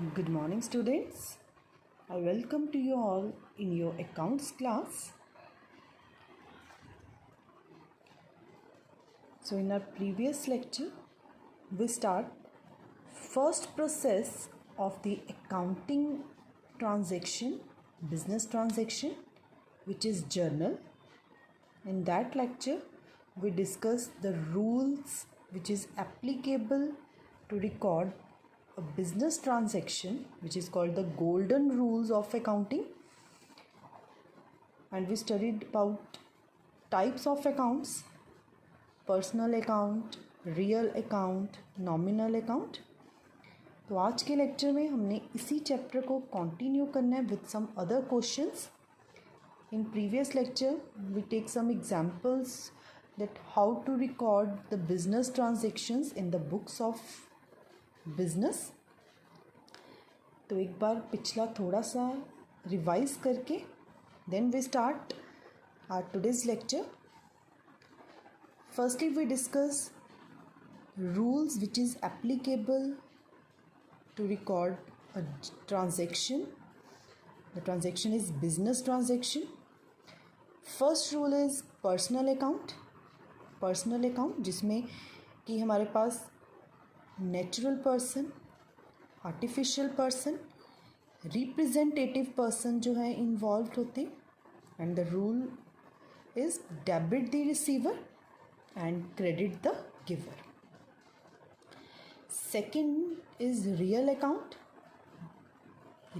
Good morning, students. I welcome to you all in your accounts class. So in our previous lecture, we start first process of the accounting transaction, business transaction, which is journal. In that lecture, we discuss the rules which is applicable to record a business transaction, which is called the golden rules of accounting, and we studied about types of accounts: personal account, real account, nominal account. तो आज के lecture में हमने इसी chapter को continue करना है with some other questions. In previous lecture, we take some examples that how to record the business transactions in the books of business. तो एक बार पिछला थोड़ा सा रिवाइज करके then we start our today's lecture. Firstly, we discuss rules which is applicable to record a transaction. The transaction is business transaction. First rule is personal account. Personal account जिसमें कि हमारे पास natural person, artificial person, representative person जो है involve होते हैं. And the rule is debit the receiver and credit the giver. Second is real account.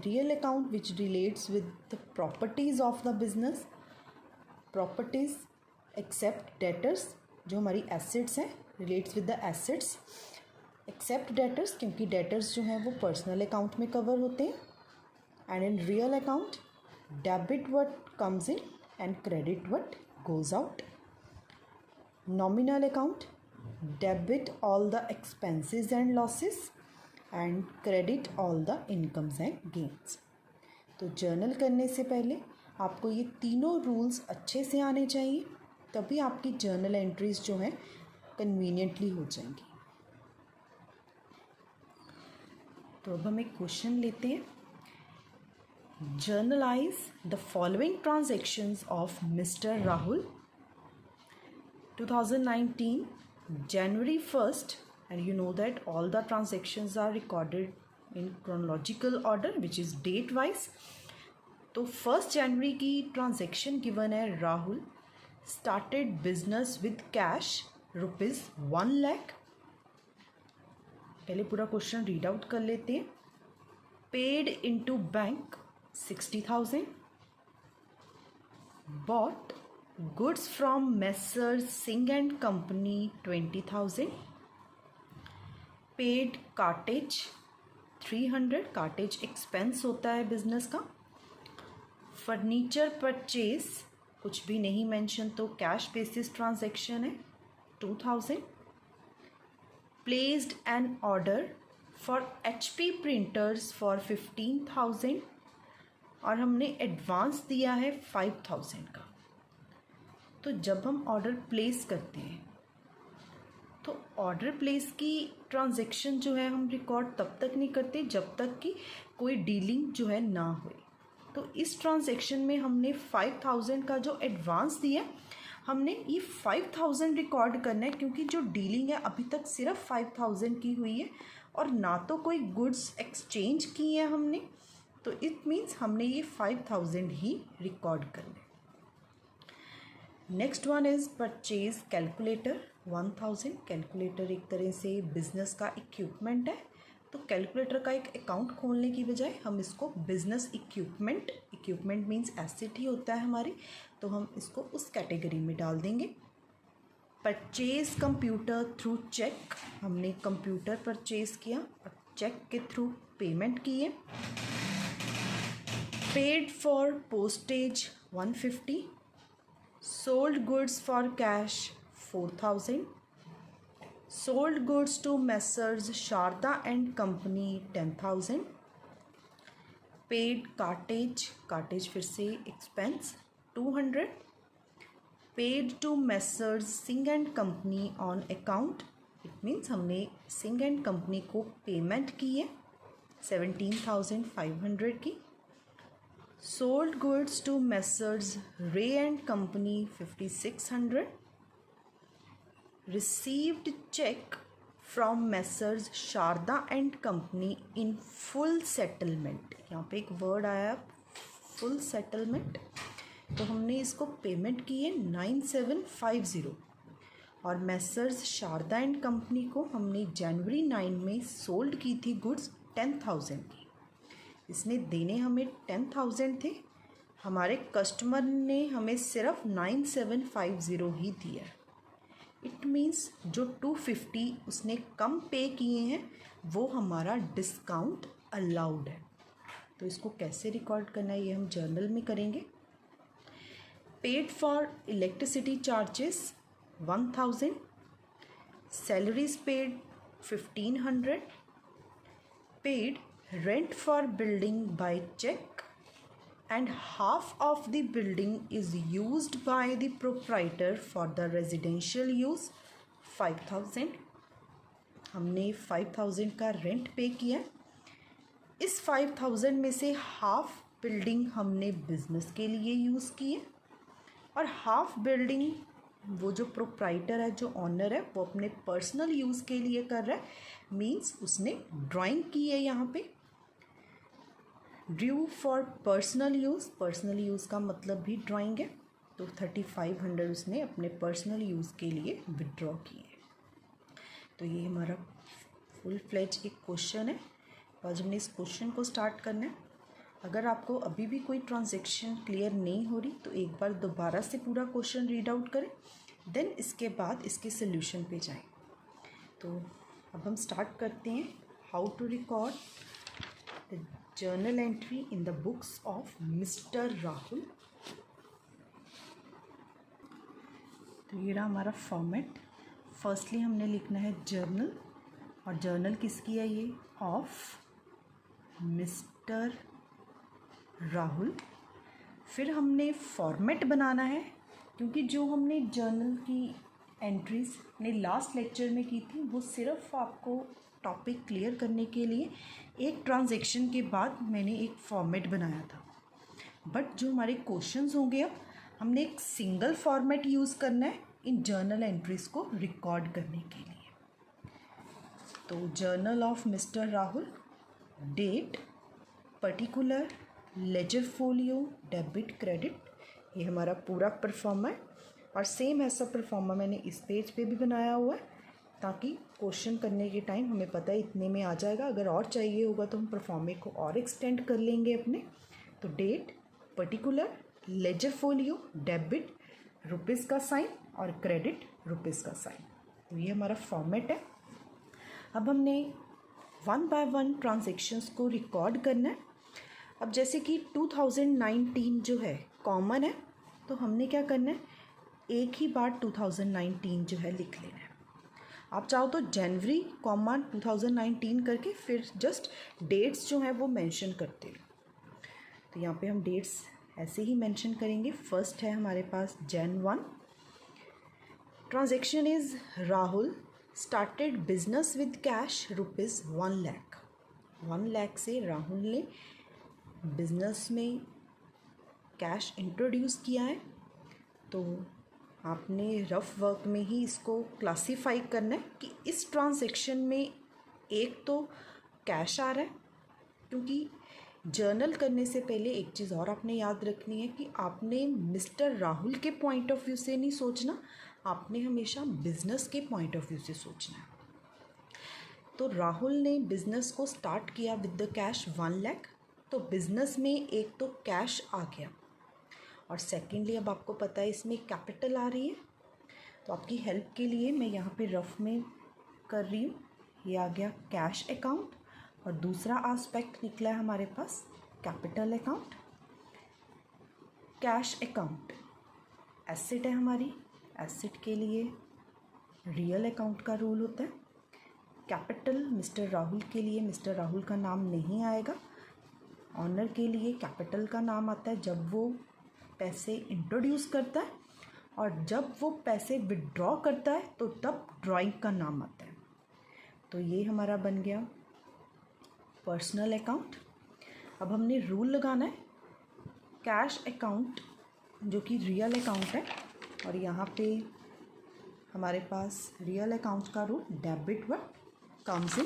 Real account which relates with the properties of the business. Properties except debtors, जो हमारी assets हैं, relates with the assets except debtors, क्योंकि debtors जो हैं वो personal account में cover होते हैं. And in real account debit what comes in and credit what goes out. Nominal account debit all the expenses and losses and credit all the incomes and gains. तो journal करने से पहले आपको ये तीनों रूल्स अच्छे से आने चाहिए, तभी आपकी जर्नल एंट्रीज जो हैं कन्वीनियंटली हो जाएंगी. तो अब हम एक क्वेश्चन लेते हैं. Generalized the following transactions of mister Rahul 2019 January 1st, and you know that all the transactions are recorded in chronological order which is date wise. तो 1 जनवरी की ट्रांजैक्शन गिवन है. Rahul started business with cash ₹1 lakh. पहले पूरा question read out कर लेते हैं. Paid into bank 60,000. Bought goods from messrs Singh and company 20,000. Paid cartage 300. Cartage expense होता है बिजनेस का. फर्नीचर परचेज कुछ भी नहीं मेंशन, तो कैश बेसिस ट्रांजैक्शन है 2000. Placed an order for HP printers for 15,000 और हमने एडवांस दिया है 5,000 का. तो जब हम ऑर्डर प्लेस करते हैं तो ऑर्डर प्लेस की ट्रांजैक्शन जो है हम रिकॉर्ड तब तक नहीं करते जब तक कि कोई डीलिंग जो है ना हो. तो इस ट्रांजैक्शन में हमने 5,000 का जो एडवांस दिया, हमने ये 5,000 रिकॉर्ड करना है, क्योंकि जो डीलिंग है अभी तक सिर्फ 5,000 की हुई है और ना तो कोई गुड्स एक्सचेंज की है हमने. तो इट मीन्स हमने ये 5,000 ही रिकॉर्ड करना है. Next one is purchase calculator 1,000. Calculator एक तरह से बिजनेस का इक्विपमेंट है, तो कैलकुलेटर का एक अकाउंट खोलने की बजाय हम इसको बिजनेस इक्विपमेंट मीन्स एसेट ही होता है हमारी, तो हम इसको उस कैटेगरी में डाल देंगे. Purchase computer through cheque. हमने कंप्यूटर परचेज किया और चेक के थ्रू पेमेंट की है. Paid for postage 150. Sold goods for cash 4,000. Sold goods to Messrs Sharda and company 10,000. Paid cartage फिर से expense 200. Paid to messrs Singh and company on account. It means हमने सिंह एंड कंपनी को पेमेंट की है 17,500 की। Sold goods to Messrs Ray and company 5,600। Received cheque from Messrs Sharda and company in full settlement. यहाँ पे एक वर्ड आया फुल सेटलमेंट, तो हमने इसको पेमेंट की है 9750 और मेसर्स शारदा एंड कंपनी को हमने जनवरी 9 में सोल्ड की थी गुड्स 10,000 की। इसमें देने हमें 10,000 थे, हमारे कस्टमर ने हमें सिर्फ 9750 ही दिया। इट मीन्स जो 250 उसने कम पे किए हैं वो हमारा डिस्काउंट अलाउड है। तो इसको कैसे रिकॉर्ड करना है ये हम जर्नल में करेंगे। Paid for electricity charges 1,000, salaries paid 1,500, paid rent for building by check and half of the building is used by the proprietor for the residential use 5,000। हमने 5,000 का रेंट पे किया। इस 5,000 में से हाफ बिल्डिंग हमने business के लिए use की है और हाफ बिल्डिंग वो जो प्रोप्राइटर है, जो ऑनर है, वो अपने पर्सनल यूज़ के लिए कर रहा है। मीन्स उसने ड्राइंग की है यहाँ पे। ड्यू फॉर पर्सनल यूज़ का मतलब भी ड्राइंग है। तो 3,500 उसने अपने पर्सनल यूज़ के लिए विड्रॉ किए। तो ये हमारा फुल फ्लेज एक क्वेश्चन है। आज हमने इस क्वेश्चन को स्टार्ट करना है। अगर आपको अभी भी कोई ट्रांजैक्शन क्लियर नहीं हो रही तो एक बार दोबारा से पूरा क्वेश्चन रीड आउट करें, देन इसके बाद इसके सोल्यूशन पे जाएं। तो अब हम स्टार्ट करते हैं how to record the journal entry in the books of mister Rahul. तो ये रहा हमारा फॉर्मेट। फर्स्टली हमने लिखना है जर्नल, और जर्नल किसकी है ये? Of mister Rahul. फिर हमने फॉर्मेट बनाना है, क्योंकि जो हमने जर्नल की एंट्रीज ने लास्ट लेक्चर में की थी वो सिर्फ आपको टॉपिक क्लियर करने के लिए एक ट्रांजैक्शन के बाद मैंने एक फॉर्मेट बनाया था। बट जो हमारे क्वेश्चंस होंगे अब हमने एक सिंगल फॉर्मेट यूज़ करना है इन जर्नल एंट्रीज को रिकॉर्ड करने के लिए। तो journal of mister Rahul, date, particular, ledger folio, debit, credit, ये हमारा पूरा परफॉर्मा है। और सेम ऐसा परफॉर्मा मैंने इस पेज पे भी बनाया हुआ है, ताकि क्वेश्चन करने के टाइम हमें पता है इतने में आ जाएगा। अगर और चाहिए होगा तो हम परफॉर्मे को और एक्सटेंड कर लेंगे अपने। तो date, particular, ledger folio, debit, rupees का साइन, और क्रेडिट, रुपीज़ का साइन। तो ये हमारा फॉर्मेट है। अब हमने 1 बाय 1 ट्रांजेक्शन्स को रिकॉर्ड करना है। अब जैसे कि 2019 जो है कॉमन है, तो हमने क्या करना है, एक ही बार 2019 जो है लिख लेना है। आप चाहो तो जनवरी 2019 करके फिर जस्ट डेट्स जो हैं वो मेंशन करते हैं। तो यहाँ पे हम डेट्स ऐसे ही मेंशन करेंगे। फर्स्ट है हमारे पास Jan 1। Transaction is Rahul started business with cash rupees 1 lakh. 1 lakh से राहुल ने बिजनेस में कैश इंट्रोड्यूस किया है। तो आपने रफ वर्क में ही इसको क्लासीफाई करना है कि इस ट्रांजैक्शन में एक तो कैश आ रहा है, क्योंकि जर्नल करने से पहले एक चीज़ और आपने याद रखनी है कि आपने मिस्टर राहुल के पॉइंट ऑफ व्यू से नहीं सोचना, आपने हमेशा बिजनेस के पॉइंट ऑफ व्यू से सोचना है। तो राहुल ने बिज़नेस को स्टार्ट किया विद द कैश 1 लाख। तो बिज़नेस में एक तो कैश आ गया, और सेकेंडली अब आपको पता है इसमें कैपिटल आ रही है। तो आपकी हेल्प के लिए मैं यहाँ पे रफ में कर रही हूँ। ये आ गया कैश अकाउंट, और दूसरा आस्पेक्ट निकला है हमारे पास capital account. Cash account asset है हमारी, एसेट के लिए रियल अकाउंट का रूल होता है। कैपिटल मिस्टर राहुल के लिए मिस्टर राहुल का नाम नहीं आएगा। ऑनर के लिए कैपिटल का नाम आता है जब वो पैसे इंट्रोड्यूस करता है, और जब वो पैसे विड्रॉ करता है तो तब ड्राइंग का नाम आता है। तो ये हमारा बन गया पर्सनल अकाउंट। अब हमने रूल लगाना है कैश अकाउंट जो कि रियल अकाउंट है, और यहाँ पे हमारे पास रियल अकाउंट का rule debit what comes in.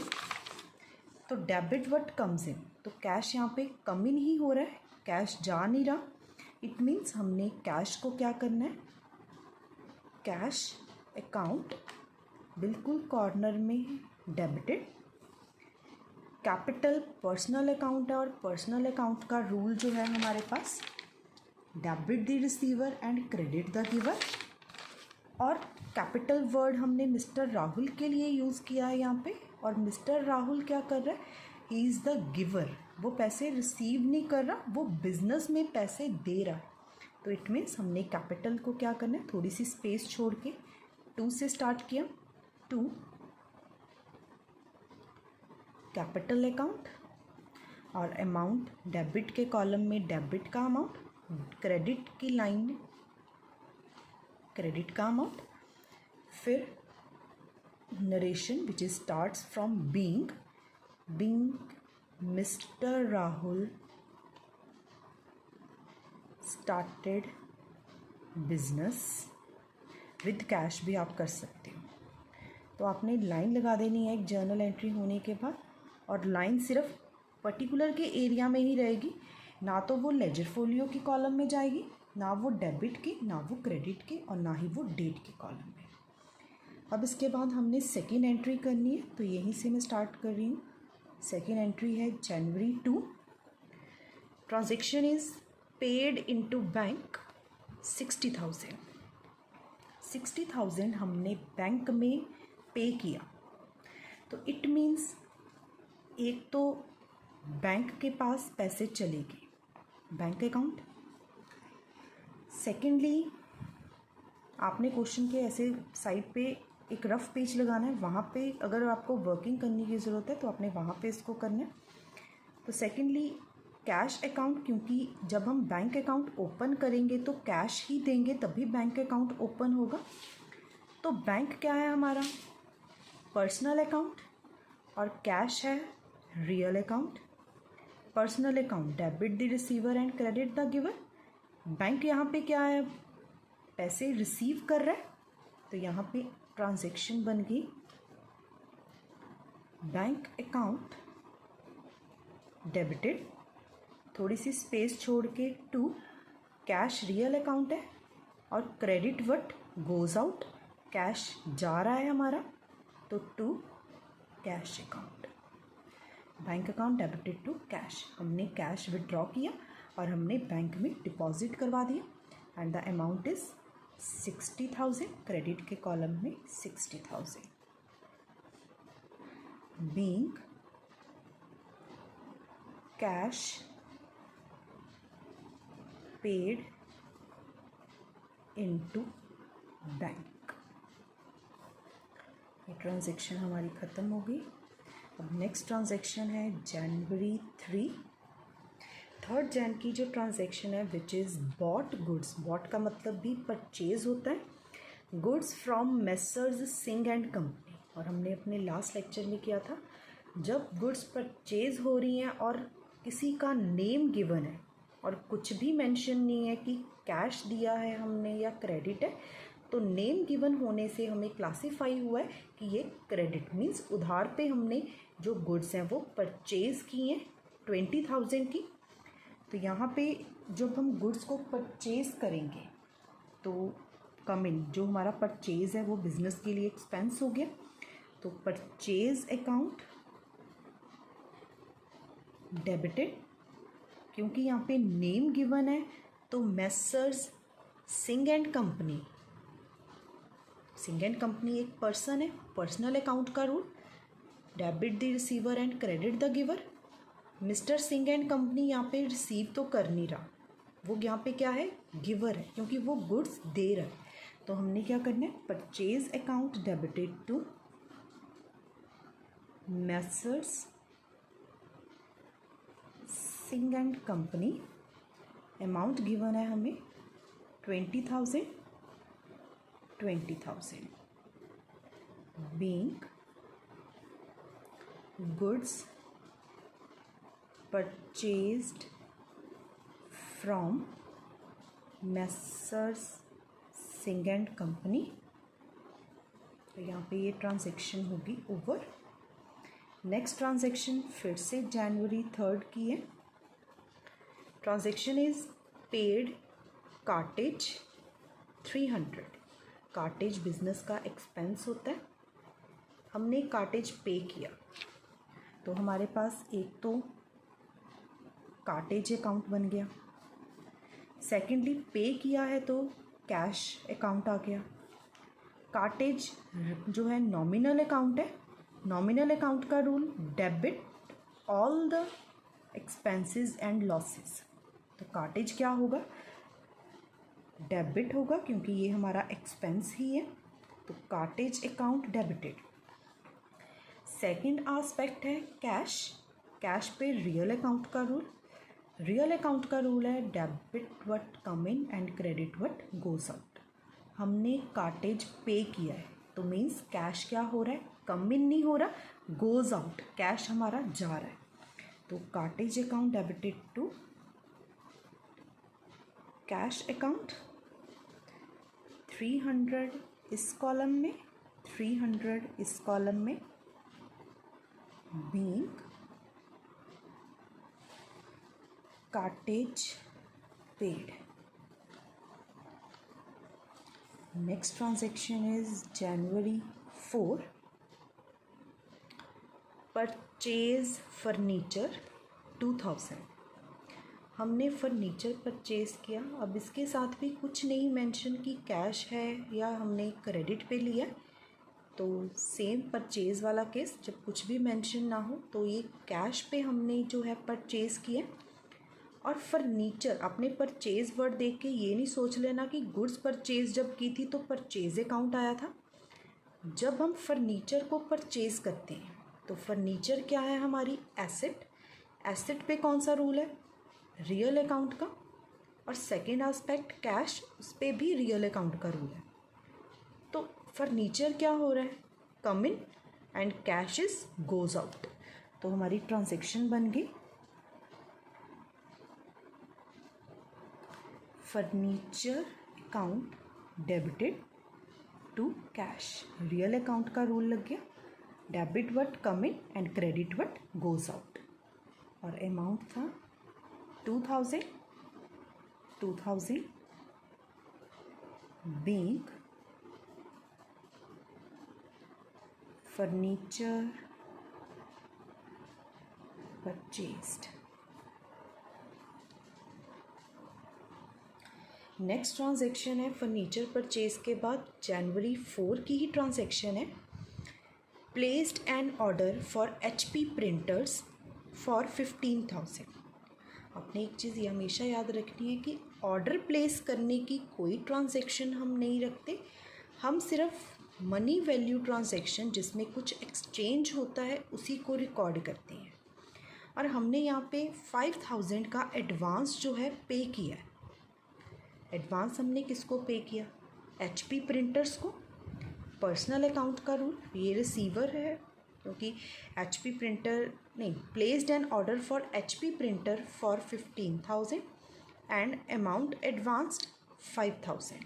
तो डेबिट व्हाट कम्स इन, तो कैश यहाँ पे कम इन ही हो रहा है, कैश जा नहीं रहा। इट मीन्स हमने कैश को क्या करना है, कैश अकाउंट बिल्कुल कॉर्नर में डेबिटेड। कैपिटल पर्सनल अकाउंट है, और पर्सनल अकाउंट का रूल जो है हमारे पास debit the receiver and credit the giver. और कैपिटल वर्ड हमने मिस्टर राहुल के लिए यूज़ किया है यहाँ पे, और मिस्टर राहुल क्या कर रहा है, ही इज़ द गिवर, वो पैसे रिसीव नहीं कर रहा, वो बिजनेस में पैसे दे रहा है। तो इट मीन्स हमने कैपिटल को क्या करना है, थोड़ी सी स्पेस छोड़ के 2 से स्टार्ट किया, 2 कैपिटल अकाउंट, और अमाउंट डेबिट के कॉलम में डेबिट का अमाउंट, क्रेडिट की लाइन में क्रेडिट का अमाउंट, फिर narration which is starts from being mister Rahul started business with cash भी आप कर सकते हो। तो आपने लाइन लगा देनी है एक जर्नल एंट्री होने के बाद, और लाइन सिर्फ पर्टिकुलर के एरिया में ही रहेगी, ना तो वो लेजर फोलियो की कॉलम में जाएगी, ना वो डेबिट के, ना वो क्रेडिट के, और ना ही वो डेट के कॉलम में। अब इसके बाद हमने सेकेंड एंट्री करनी है, तो यहीं से मैं स्टार्ट कर रही हूँ। सेकेंड एंट्री है जनवरी 2, transaction is paid into bank 60,000। 60,000 हमने बैंक में पे किया। तो इट मीन्स एक तो बैंक के पास पैसे चलेगी, बैंक अकाउंट। सेकेंडली आपने क्वेश्चन के ऐसे साइड पे एक रफ पेज लगाना है, वहाँ पे अगर आपको वर्किंग करने की ज़रूरत है तो आपने वहाँ पे इसको करना है। तो सेकेंडली कैश अकाउंट, क्योंकि जब हम बैंक अकाउंट ओपन करेंगे तो कैश ही देंगे तभी बैंक अकाउंट ओपन होगा। तो बैंक क्या है हमारा, पर्सनल अकाउंट, और कैश है real account. Personal account debit the receiver and credit the giver. Bank यहाँ पे क्या है, पैसे रिसीव कर रहा है, तो यहाँ पे ट्रांजैक्शन बन गई बैंक अकाउंट डेबिटेड, थोड़ी सी स्पेस छोड़ के 2 कैश रियल अकाउंट है, और credit what goes out, cash जा रहा है हमारा, तो 2 cash account, bank account debited to cash. हमने कैश विड्रॉ किया और हमने बैंक में डिपॉजिट करवा दिया, and the amount is 60,000, credit के कॉलम में 60,000 being cash paid into bank. ये ट्रांजैक्शन हमारी ख़त्म हो गई। अब नेक्स्ट ट्रांजैक्शन है जनवरी 3, 3 जन की जो ट्रांजैक्शन है which is bought goods. Bought का मतलब भी परचेज होता है, goods from messrs Singh and company. और हमने अपने लास्ट लेक्चर में किया था, जब गुड्स परचेज हो रही हैं और किसी का नेम गिवन है और कुछ भी मेंशन नहीं है कि कैश दिया है हमने या क्रेडिट है, तो नेम गिवन होने से हमें क्लासीफाई हुआ है कि ये क्रेडिट, मीन्स उधार पे हमने जो गुड्स हैं वो परचेज़ की हैं 20,000 की। तो यहाँ पे जब हम गुड्स को परचेज़ करेंगे तो कम इन, जो हमारा परचेज़ है वो बिज़नेस के लिए एक्सपेंस हो गया, तो परचेज़ अकाउंट डेबिटेड, क्योंकि यहाँ पे नेम गिवन है तो messrs Singh and company. Singh and company एक पर्सन है, पर्सनल अकाउंट का rule debit the receiver and credit the giver. Mister Singh and company यहाँ पे रिसीव तो कर नहीं रहा, वो यहाँ पे क्या है, गिवर है, क्योंकि वो गुड्स दे रहा है। तो हमने क्या करना है, purchase account debited to messrs Singh and company, amount given है हमें 20,000 being goods purchased from messrs Singh and company. तो यहाँ पे ये ट्रांजैक्शन होगी ओवर। नेक्स्ट ट्रांजैक्शन फिर से जनवरी 3 की है। Transaction is paid cartage 300। Cartage business का एक्सपेंस होता है, हमने कार्टेज पे किया। तो हमारे पास एक तो कार्टेज अकाउंट बन गया, सेकेंडली पे किया है तो कैश अकाउंट आ गया। कार्टेज जो है नॉमिनल अकाउंट है, नॉमिनल अकाउंट का rule debit all the expenses and losses. तो कार्टेज क्या होगा, डेबिट होगा क्योंकि ये हमारा एक्सपेंस ही है, तो cartage account debited. Second aspect है कैश। कैश पे रियल अकाउंट का रूल, रियल अकाउंट का रूल है debit what come in and credit what goes out. हमने कार्टेज पे किया है तो मीन्स कैश क्या हो रहा है, कम इन नहीं हो रहा, गोज आउट, कैश हमारा जा रहा है। तो cartage account debited to cash account. 300 इस कॉलम में, 300 इस कॉलम में, being cartage paid. Next transaction is January 4, purchase furniture 2000। हमने फर्नीचर परचेज़ किया। अब इसके साथ भी कुछ नहीं मेंशन कि कैश है या हमने क्रेडिट पे लिया, तो सेम परचेज़ वाला केस, जब कुछ भी मेंशन ना हो तो ये कैश पे हमने जो है परचेज़ किया। और फर्नीचर, अपने परचेज़ वर्ड देख के ये नहीं सोच लेना कि गुड्स परचेज़ जब की थी तो परचेज़ अकाउंट आया था। जब हम फर्नीचर को परचेज़ करते हैं तो फर्नीचर क्या है, हमारी एसेट। एसेट पे कौन सा रूल है, रियल अकाउंट का। और सेकेंड एस्पेक्ट कैश, उस पर भी रियल अकाउंट का रूल है। तो फर्नीचर क्या हो रहा है, come in and cash is goes out. तो हमारी ट्रांजैक्शन बन गई furniture account debited to cash. Real account का रूल लग गया, debit what come in and credit what goes out. और अमाउंट था 2000 being furniture purchased। Next transaction है फर्नीचर परचेज के बाद जनवरी 4 की ही ट्रांजैक्शन है। Placed an order for HP printers for 15,000। आपने एक चीज़ ये हमेशा याद रखनी है कि ऑर्डर प्लेस करने की कोई ट्रांजैक्शन हम नहीं रखते, हम सिर्फ मनी वैल्यू ट्रांजैक्शन जिसमें कुछ एक्सचेंज होता है उसी को रिकॉर्ड करते हैं। और हमने यहाँ पे 5,000 का एडवांस जो है पे किया है। एडवांस हमने किसको पे किया, HP प्रिंटर्स को। पर्सनल अकाउंट का रूल, ये रिसीवर है क्योंकि HP प्रिंटर नहीं, placed an order for HP printer for 15,000 and amount advanced 5,000।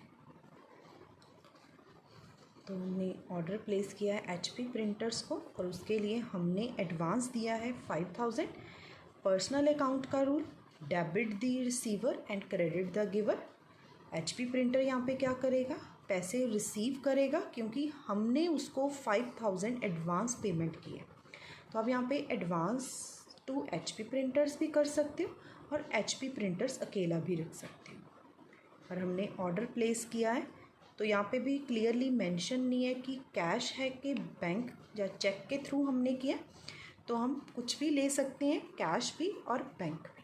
तो हमने ऑर्डर प्लेस किया है HP प्रिंटर्स को और उसके लिए हमने एडवांस दिया है 5,000। पर्सनल अकाउंट का rule, debit the receiver and credit the giver. HP printer यहाँ पे क्या करेगा, पैसे रिसीव करेगा क्योंकि हमने उसको 5,000 एडवांस पेमेंट की है। तो आप यहाँ पे एडवांस टू HP प्रिंटर्स भी कर सकते हो और HP प्रिंटर्स अकेला भी रख सकते हो। और हमने ऑर्डर प्लेस किया है तो यहाँ पे भी क्लियरली मेंशन नहीं है कि कैश है कि बैंक या चेक के थ्रू हमने किया, तो हम कुछ भी ले सकते हैं, कैश भी और बैंक भी।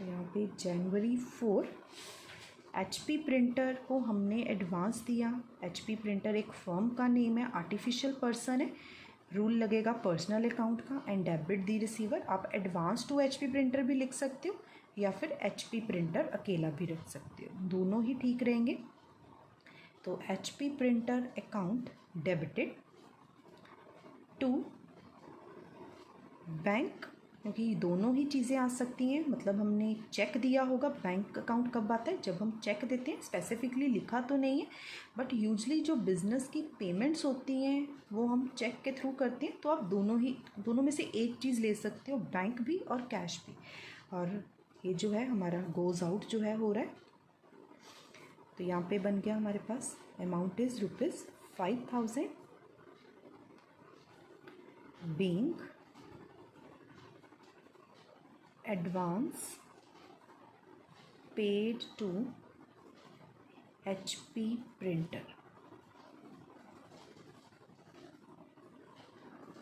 यहाँ पे जनवरी 4 HP प्रिंटर को हमने एडवांस दिया। HP प्रिंटर एक फर्म का नेम है, आर्टिफिशियल पर्सन है, रूल लगेगा पर्सनल अकाउंट का एंड डेबिट दी रिसीवर। आप एडवांस टू HP प्रिंटर भी लिख सकते हो या फिर HP प्रिंटर अकेला भी रख सकते हो, दोनों ही ठीक रहेंगे। तो HP printer account debited to bank, क्योंकि दोनों ही चीज़ें आ सकती हैं। मतलब हमने चेक दिया होगा, बैंक अकाउंट कब आता है, जब हम चेक देते हैं। स्पेसिफिकली लिखा तो नहीं है, बट यूजली जो बिज़नेस की पेमेंट्स होती हैं वो हम चेक के थ्रू करते हैं। तो आप दोनों में से एक चीज़ ले सकते हो, बैंक भी और कैश भी। और ये जो है हमारा गोज़ आउट जो है हो रहा है, तो यहाँ पे बन गया हमारे पास amount is ₹5,000 being advance paid to HP printer।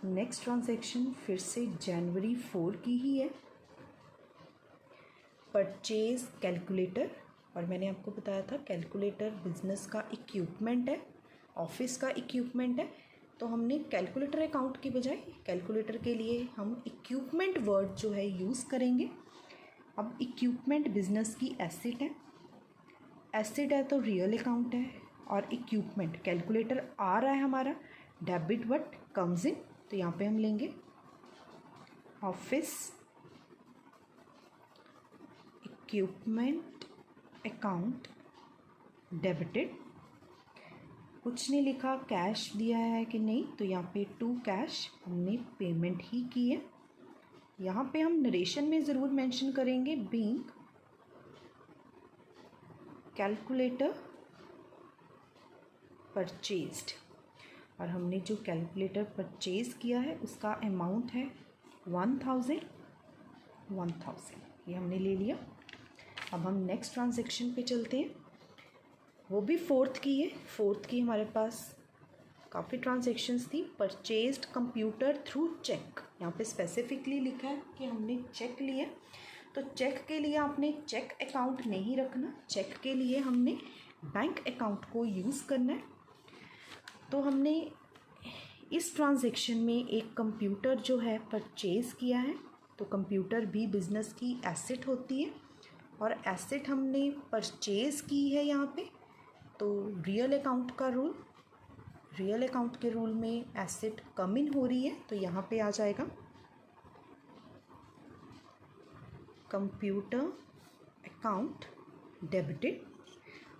Next transaction फिर से जनवरी 4 की ही है। परचेज कैलकुलेटर, और मैंने आपको बताया था कैलकुलेटर बिजनेस का इक्विपमेंट है, ऑफिस का इक्विपमेंट है। तो हमने कैलकुलेटर अकाउंट की बजाय कैलकुलेटर के लिए हम इक्विपमेंट वर्ड जो है यूज़ करेंगे। अब इक्विपमेंट बिजनेस की एसेट है, एसेट है तो रियल अकाउंट है, और इक्विपमेंट कैलकुलेटर आ रहा है हमारा डेबिट व्हाट कम्स इन। तो यहाँ पे हम लेंगे ऑफिस इक्विपमेंट अकाउंट डेबिटेड। कुछ नहीं लिखा, कैश दिया है कि नहीं, तो यहाँ पे टू कैश हमने पेमेंट ही की है। यहाँ पे हम नरेशन में ज़रूर मेंशन करेंगे बीइंग कैलकुलेटर परचेज्ड, और हमने जो कैलकुलेटर परचेज किया है उसका अमाउंट है 1000। ये हमने ले लिया। अब हम नेक्स्ट ट्रांजैक्शन पे चलते हैं, वो भी 4th की है। 4th की हमारे पास काफ़ी ट्रांजैक्शंस थी। परचेज्ड कंप्यूटर थ्रू चेक, यहाँ पे स्पेसिफिकली लिखा है कि हमने चेक लिया। तो चेक के लिए आपने चेक अकाउंट नहीं रखना, चेक के लिए हमने बैंक अकाउंट को यूज़ करना है। तो हमने इस ट्रांजैक्शन में एक कंप्यूटर जो है परचेज़ किया है। तो कंप्यूटर भी बिज़नेस की एसेट होती है, और एसेट हमने परचेज़ की है यहाँ पे। तो रियल अकाउंट का रूल, रियल अकाउंट के रूल में एसेट कम इन हो रही है, तो यहाँ पे आ जाएगा कंप्यूटर अकाउंट डेबिटेड,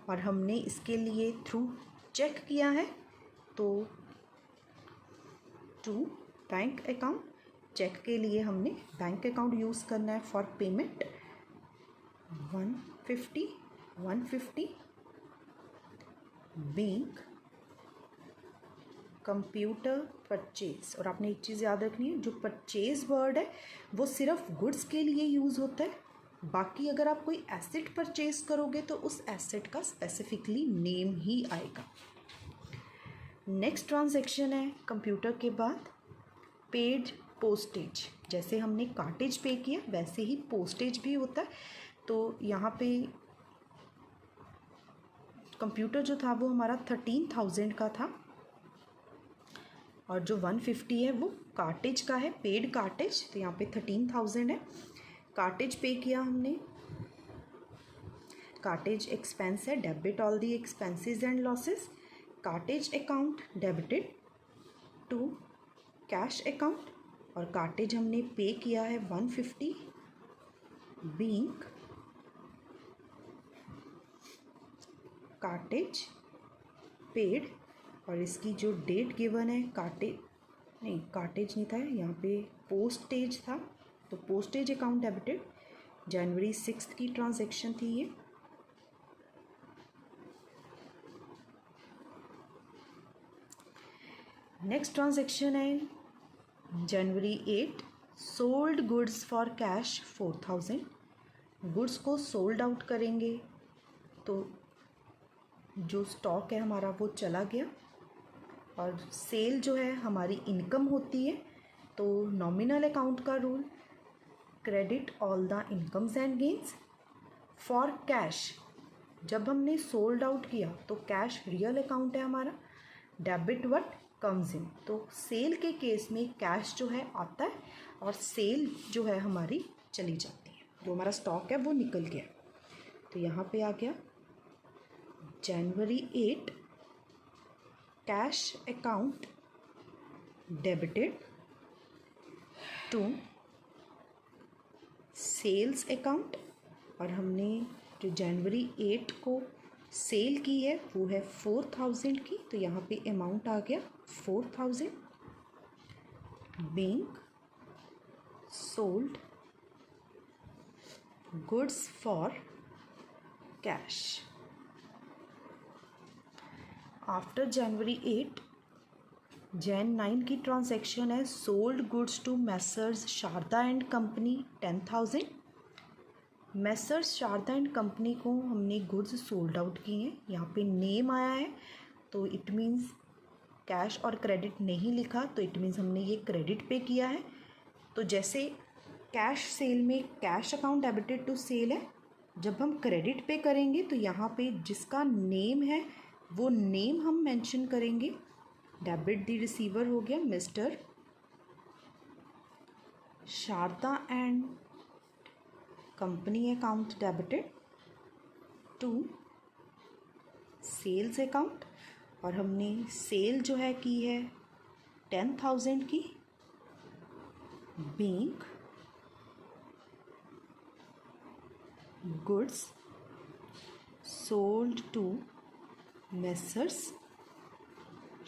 और हमने इसके लिए थ्रू चेक किया है। तो टू बैंक अकाउंट, चेक के लिए हमने बैंक अकाउंट यूज़ करना है for payment 150 being computer purchase. और आपने एक चीज़ याद रखनी है, जो परचेज वर्ड है वो सिर्फ गुड्स के लिए यूज़ होता है। बाकी अगर आप कोई एसेट परचेज करोगे तो उस एसेट का स्पेसिफिकली नेम ही आएगा। नेक्स्ट ट्रांजैक्शन है कंप्यूटर के बाद पेड पोस्टेज। जैसे हमने कार्टेज पे किया वैसे ही पोस्टेज भी होता है। तो यहाँ पे कंप्यूटर जो था वो हमारा 13,000 का था, और जो 150 है वो कार्टेज का है, पेड कार्टेज। तो यहाँ पे 13,000 है, कार्टेज पे किया हमने। कार्टेज एक्सपेंस है, debit all the expenses and losses. Cartage account debited to cash account, और कार्टेज हमने पे किया है 150 बीइंग कार्टेज पेड। और इसकी जो डेट गिवन है, कार्टेज नहीं था, यहाँ पे पोस्टेज था। तो पोस्टेज अकाउंट डेबिटेड, जनवरी 6 की ट्रांजैक्शन थी ये। नेक्स्ट ट्रांजैक्शन है जनवरी 8, sold goods for cash 4000। Goods को सोल्ड आउट करेंगे, तो जो स्टॉक है हमारा वो चला गया, और सेल जो है हमारी इनकम होती है। तो नॉमिनल अकाउंट का rule, credit all the incomes and gains for cash. जब हमने सोल्ड आउट किया तो कैश रियल अकाउंट है हमारा, डेबिट व्हाट कम्स इन। तो सेल के केस में कैश जो है आता है, और सेल जो है हमारी चली जाती है, जो हमारा स्टॉक है वो निकल गया। तो यहाँ पे आ गया January 8 cash account debited to sales account, और हमने जो जनवरी 8 को सेल की है वो है 4000 की, तो यहाँ पे अमाउंट आ गया 4000। Bank sold goods for cash. After January 8 Jan 9 की ट्रांजैक्शन है sold goods to messrs Sharda and company 10,000। Messrs Sharda and company को हमने गुड्स सोल्ड आउट किए हैं, यहाँ पे नेम आया है तो इट मीन्स कैश और क्रेडिट नहीं लिखा, तो इट मीन्स हमने ये क्रेडिट पे किया है। तो जैसे कैश सेल में cash account debited to sale है, जब हम क्रेडिट पे करेंगे तो यहाँ पे जिसका नेम है वो नेम हम मेंशन करेंगे। डेबिट द रिसीवर हो गया mister Sharda and company account debited to sales account, और हमने सेल जो है की है 10,000 की। Bank goods sold to messrs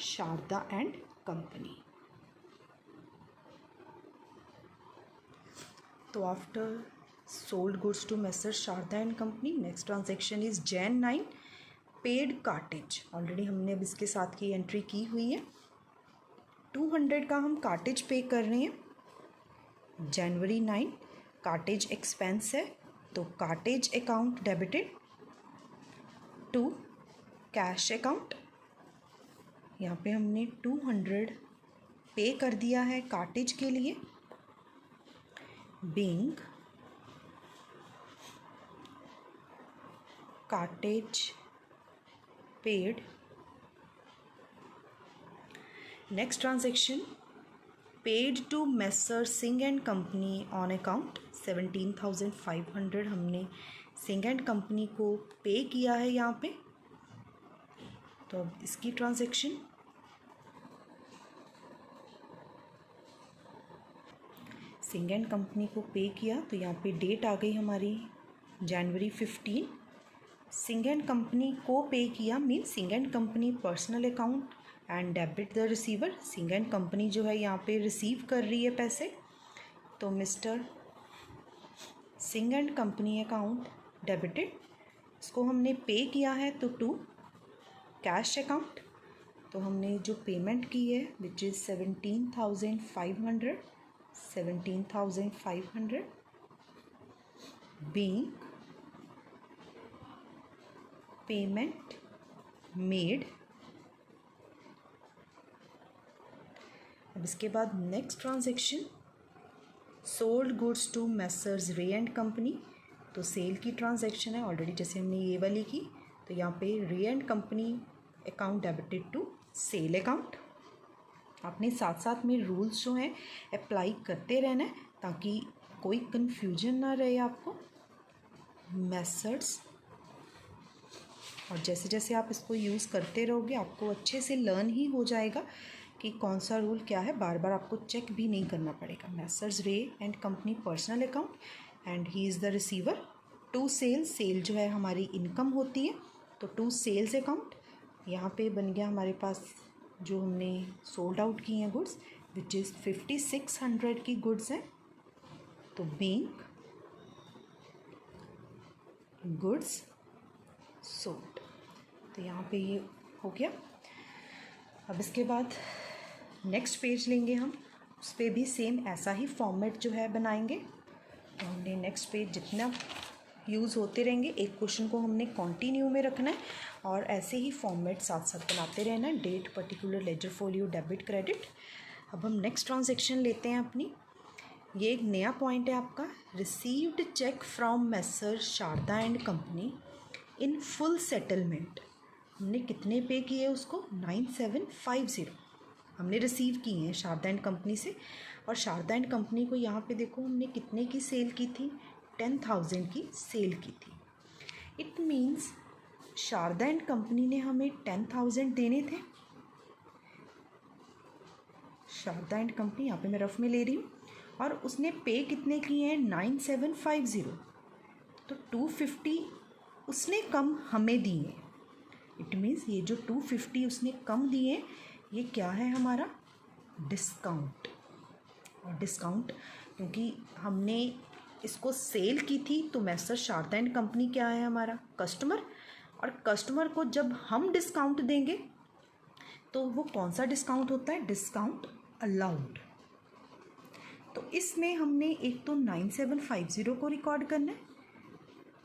Sharda and company. तो after sold goods to Messrs Sharda and Company, next transaction is Jan 9 paid cartage। Already हमने अब इसके साथ की एंट्री की हुई है। 200 का हम कार्टेज पे कर रहे हैं। जनवरी 9 कार्टेज एक्सपेंस है, तो cartage account debited to cash account. यहाँ पे हमने 200 पे कर दिया है कार्टेज के लिए। Bank cartage paid. Next transaction paid to messrs Singh and company on account 17,500 हमने सिंह एंड कंपनी को पे किया है यहाँ पे। तो अब इसकी ट्रांजेक्शन सिंह एंड कंपनी को पे किया, तो यहाँ पे डेट आ गई हमारी जनवरी 15। सिंह एंड कंपनी को पे किया mean Singh and company personal account and debit the receiver. Singh and company जो है यहाँ पे रिसीव कर रही है पैसे, तो mister Singh and company account debited, इसको हमने पे किया है तो टू कैश अकाउंट। तो हमने जो पेमेंट की है which is 17,500 bank payment made. अब इसके बाद next transaction sold goods to messrs Ray and company, तो सेल की ट्रांजेक्शन है ऑलरेडी जैसे हमने ये वाली की, तो यहाँ पे Ray and company account debited to sale account. आपने साथ साथ में रूल्स जो हैं अप्लाई करते रहना है ताकि कोई कन्फ्यूजन ना रहे आपको। मैसर्स, और जैसे जैसे आप इसको यूज़ करते रहोगे आपको अच्छे से लर्न ही हो जाएगा कि कौन सा रूल क्या है, बार बार आपको चेक भी नहीं करना पड़ेगा। Messrs Ray and company personal account and he is the receiver to sale. Sale जो है हमारी इनकम होती है, तो टू सेल्स अकाउंट यहाँ पे बन गया हमारे पास जो हमने सोल्ड आउट की हैं गुड्स विच इज़ 5600 की गुड्स हैं, तो बैंक गुड्स सोल्ड। तो यहाँ पे ये हो गया। अब इसके बाद नेक्स्ट पेज लेंगे हम, उस पर भी सेम ऐसा ही फॉर्मेट जो है बनाएंगे। तो हमने नेक्स्ट पेज जितना यूज़ होते रहेंगे, एक क्वेश्चन को हमने कंटिन्यू में रखना है और ऐसे ही फॉर्मेट साथ साथ बनाते रहना है। Date, particular, ledger folio, debit, credit. अब हम नेक्स्ट ट्रांजेक्शन लेते हैं अपनी। ये एक नया पॉइंट है आपका, received cheque from messrs Sharda and company in full settlement. हमने कितने पे किए उसको 9750 हमने रिसीव किए हैं शारदा एंड कंपनी से। और शारदा एंड कंपनी को यहाँ पे देखो हमने कितने की सेल की थी, 10,000 की सेल की थी। It means Sharda and company ने हमें 10,000 देने थे। शारदा एंड कंपनी यहाँ पे मैं रफ में ले रही हूँ, और उसने पे कितने किए हैं 9750, तो 250 उसने कम हमें दिए। इट मीन्स ये जो 250 उसने कम दिए ये क्या है हमारा डिस्काउंट। और डिस्काउंट क्योंकि हमने इसको सेल की थी तो मैसर शारदा एंड कंपनी क्या है हमारा कस्टमर, और कस्टमर को जब हम डिस्काउंट देंगे तो वो कौन सा डिस्काउंट होता है डिस्काउंट अलाउड। तो इसमें हमने एक तो 9750 को रिकॉर्ड करना है,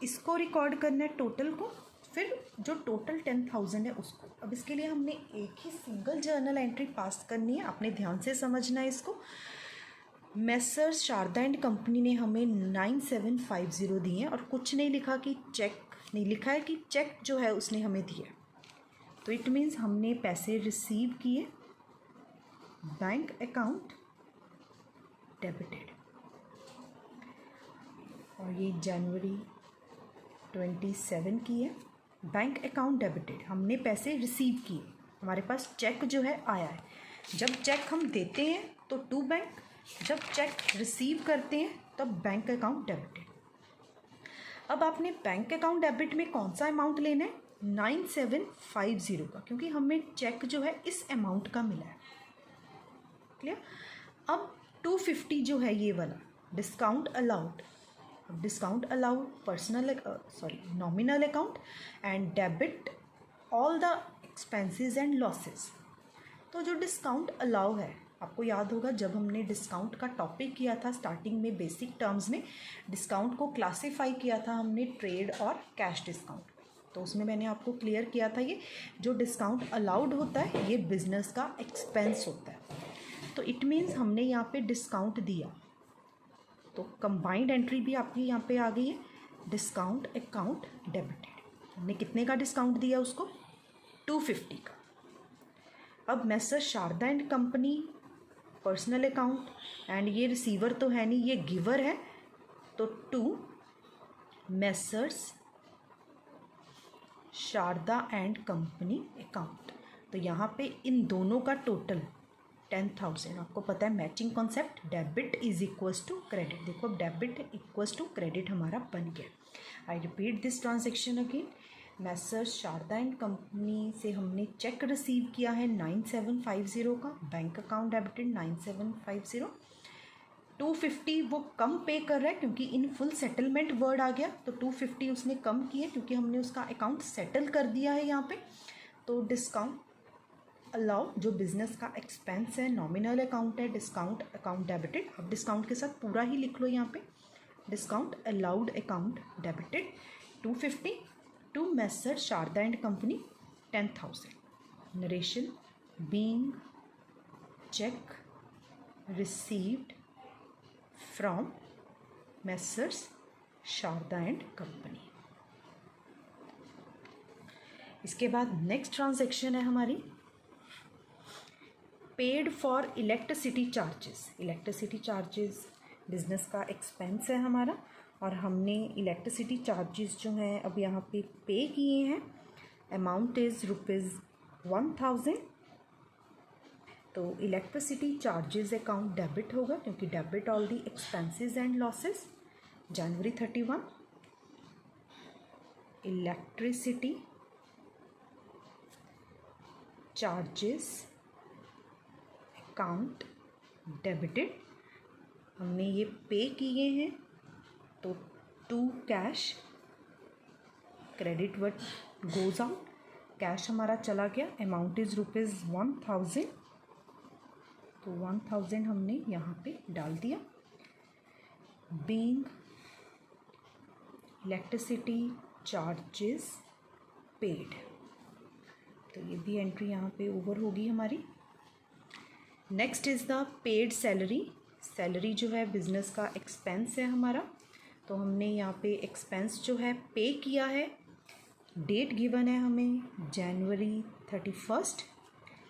इसको रिकॉर्ड करना है टोटल को, फिर जो टोटल 10,000 है उसको। अब इसके लिए हमने एक ही सिंगल जर्नल एंट्री पास करनी है, अपने ध्यान से समझना है इसको। मैसर्स शारदा एंड कंपनी ने हमें 9750 दिए और कुछ नहीं लिखा कि चेक, नहीं लिखा है कि चेक जो है उसने हमें दिया, तो इट मीन्स हमने पैसे रिसीव किए, बैंक अकाउंट डेबिटेड। और ये जनवरी 27 की है, बैंक अकाउंट डेबिटेड, हमने पैसे रिसीव किए, हमारे पास चेक जो है आया है। जब चेक हम देते हैं तो टू बैंक, जब चेक रिसीव करते हैं तब बैंक अकाउंट डेबिटेड। अब आपने बैंक अकाउंट डेबिट में कौन सा अमाउंट लेना है 9750 का, क्योंकि हमें चेक जो है इस अमाउंट का मिला है। क्लियर। अब 250 जो है ये वाला discount allowed, discount allowed personal nominal account and debit all the expenses and losses. तो जो डिस्काउंट अलाउ है, आपको याद होगा जब हमने डिस्काउंट का टॉपिक किया था स्टार्टिंग में बेसिक टर्म्स में, डिस्काउंट को क्लासीफाई किया था हमने ट्रेड और कैश डिस्काउंट, तो उसमें मैंने आपको क्लियर किया था ये जो डिस्काउंट अलाउड होता है ये बिजनेस का एक्सपेंस होता है। तो इट मीन्स हमने यहाँ पे डिस्काउंट दिया, तो कंबाइंड एंट्री भी आपकी यहाँ पे आ गई है डिस्काउंट अकाउंट डेबिटेड। हमने कितने का डिस्काउंट दिया उसको 250 का। अब messrs Sharda and company personal account, and ये रिसीवर तो है नहीं, ये गिवर है, तो to messrs Sharda and company account. तो यहाँ पे इन दोनों का टोटल 10,000। आपको पता है matching concept, debit is equals to credit. देखो अब डेबिट इक्वल्स टू क्रेडिट हमारा बन गया। I repeat this transaction again, messrs Sharda and company से हमने चेक रिसीव किया है 9750 का, बैंक अकाउंट डेबिटेड 9750। 250 वो कम पे कर रहा है क्योंकि इन फुल सेटलमेंट वर्ड आ गया, तो 250 उसने कम किए क्योंकि हमने उसका अकाउंट सेटल कर दिया है यहाँ पे। तो डिस्काउंट अलाउ जो बिजनेस का एक्सपेंस है, नॉमिनल अकाउंट है, डिस्काउंट अकाउंट डेबिटेड। अब डिस्काउंट के साथ पूरा ही लिख लो यहाँ पे, discount allowed account debited 250 to messrs Sharda and company 10,000। Narration being cheque received from messrs Sharda and company. इसके बाद नेक्स्ट ट्रांजैक्शन है हमारी paid for electricity charges. Electricity charges business का एक्सपेंस है हमारा, और हमने इलेक्ट्रिसिटी चार्जेस जो हैं अब यहाँ पे किए हैं। Amount is ₹1000। तो इलेक्ट्रिसिटी चार्जेस अकाउंट डेबिट होगा क्योंकि debit all the expenses and losses. January 31 electricity charges account debited, हमने ये पे किए हैं, तो to cash credit what goes out, cash हमारा चला गया। अमाउंट इज़ ₹1000, तो 1000 हमने यहाँ पे डाल दिया। बीइंग इलेक्ट्रिसिटी चार्जेस पेड, तो ये भी एंट्री यहाँ पे ओवर होगी हमारी। Next is the paid salary. Salary जो है बिजनेस का एक्सपेंस है हमारा, तो हमने यहाँ पे एक्सपेंस जो है पे किया है। डेट गिवन है हमें जनवरी 31।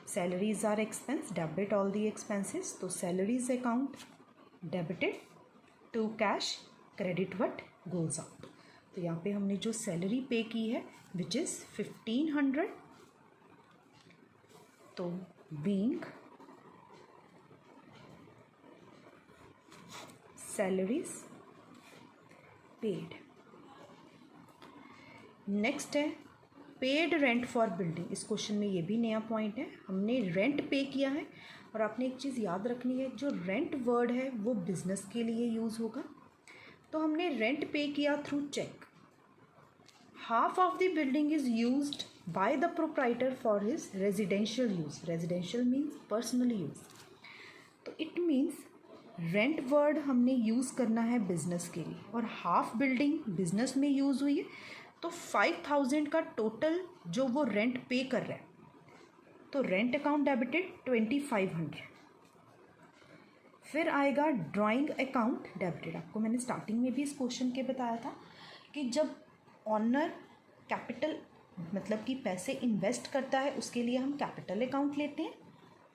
Salaries are expense, debit all the expenses, तो salaries account debited to cash credit what goes out. तो यहाँ पे हमने जो सैलरी पे की है विच इज़ 1500, तो बीइंग सैलरीज पेड। नेक्स्ट है पेड रेंट फॉर बिल्डिंग। इस क्वेश्चन में ये भी नया पॉइंट है, हमने रेंट पे किया है। और आपने एक चीज़ याद रखनी है, जो रेंट वर्ड है वो बिजनेस के लिए यूज़ होगा। तो हमने रेंट पे किया through cheque. Half of the building is used by the proprietor for his residential use. Residential means personal use. तो इट मीन्स रेंट वर्ड हमने यूज़ करना है बिजनेस के लिए, और हाफ बिल्डिंग बिजनेस में यूज़ हुई है। तो 5000 का टोटल जो वो रेंट पे कर रहा है, तो रेंट अकाउंट डेबिटेड 2500। फिर आएगा ड्राइंग अकाउंट डेबिटेड। आपको मैंने स्टार्टिंग में भी इस क्वेश्चन के बताया था कि जब ऑनर कैपिटल मतलब कि पैसे इन्वेस्ट करता है उसके लिए हम कैपिटल अकाउंट लेते हैं,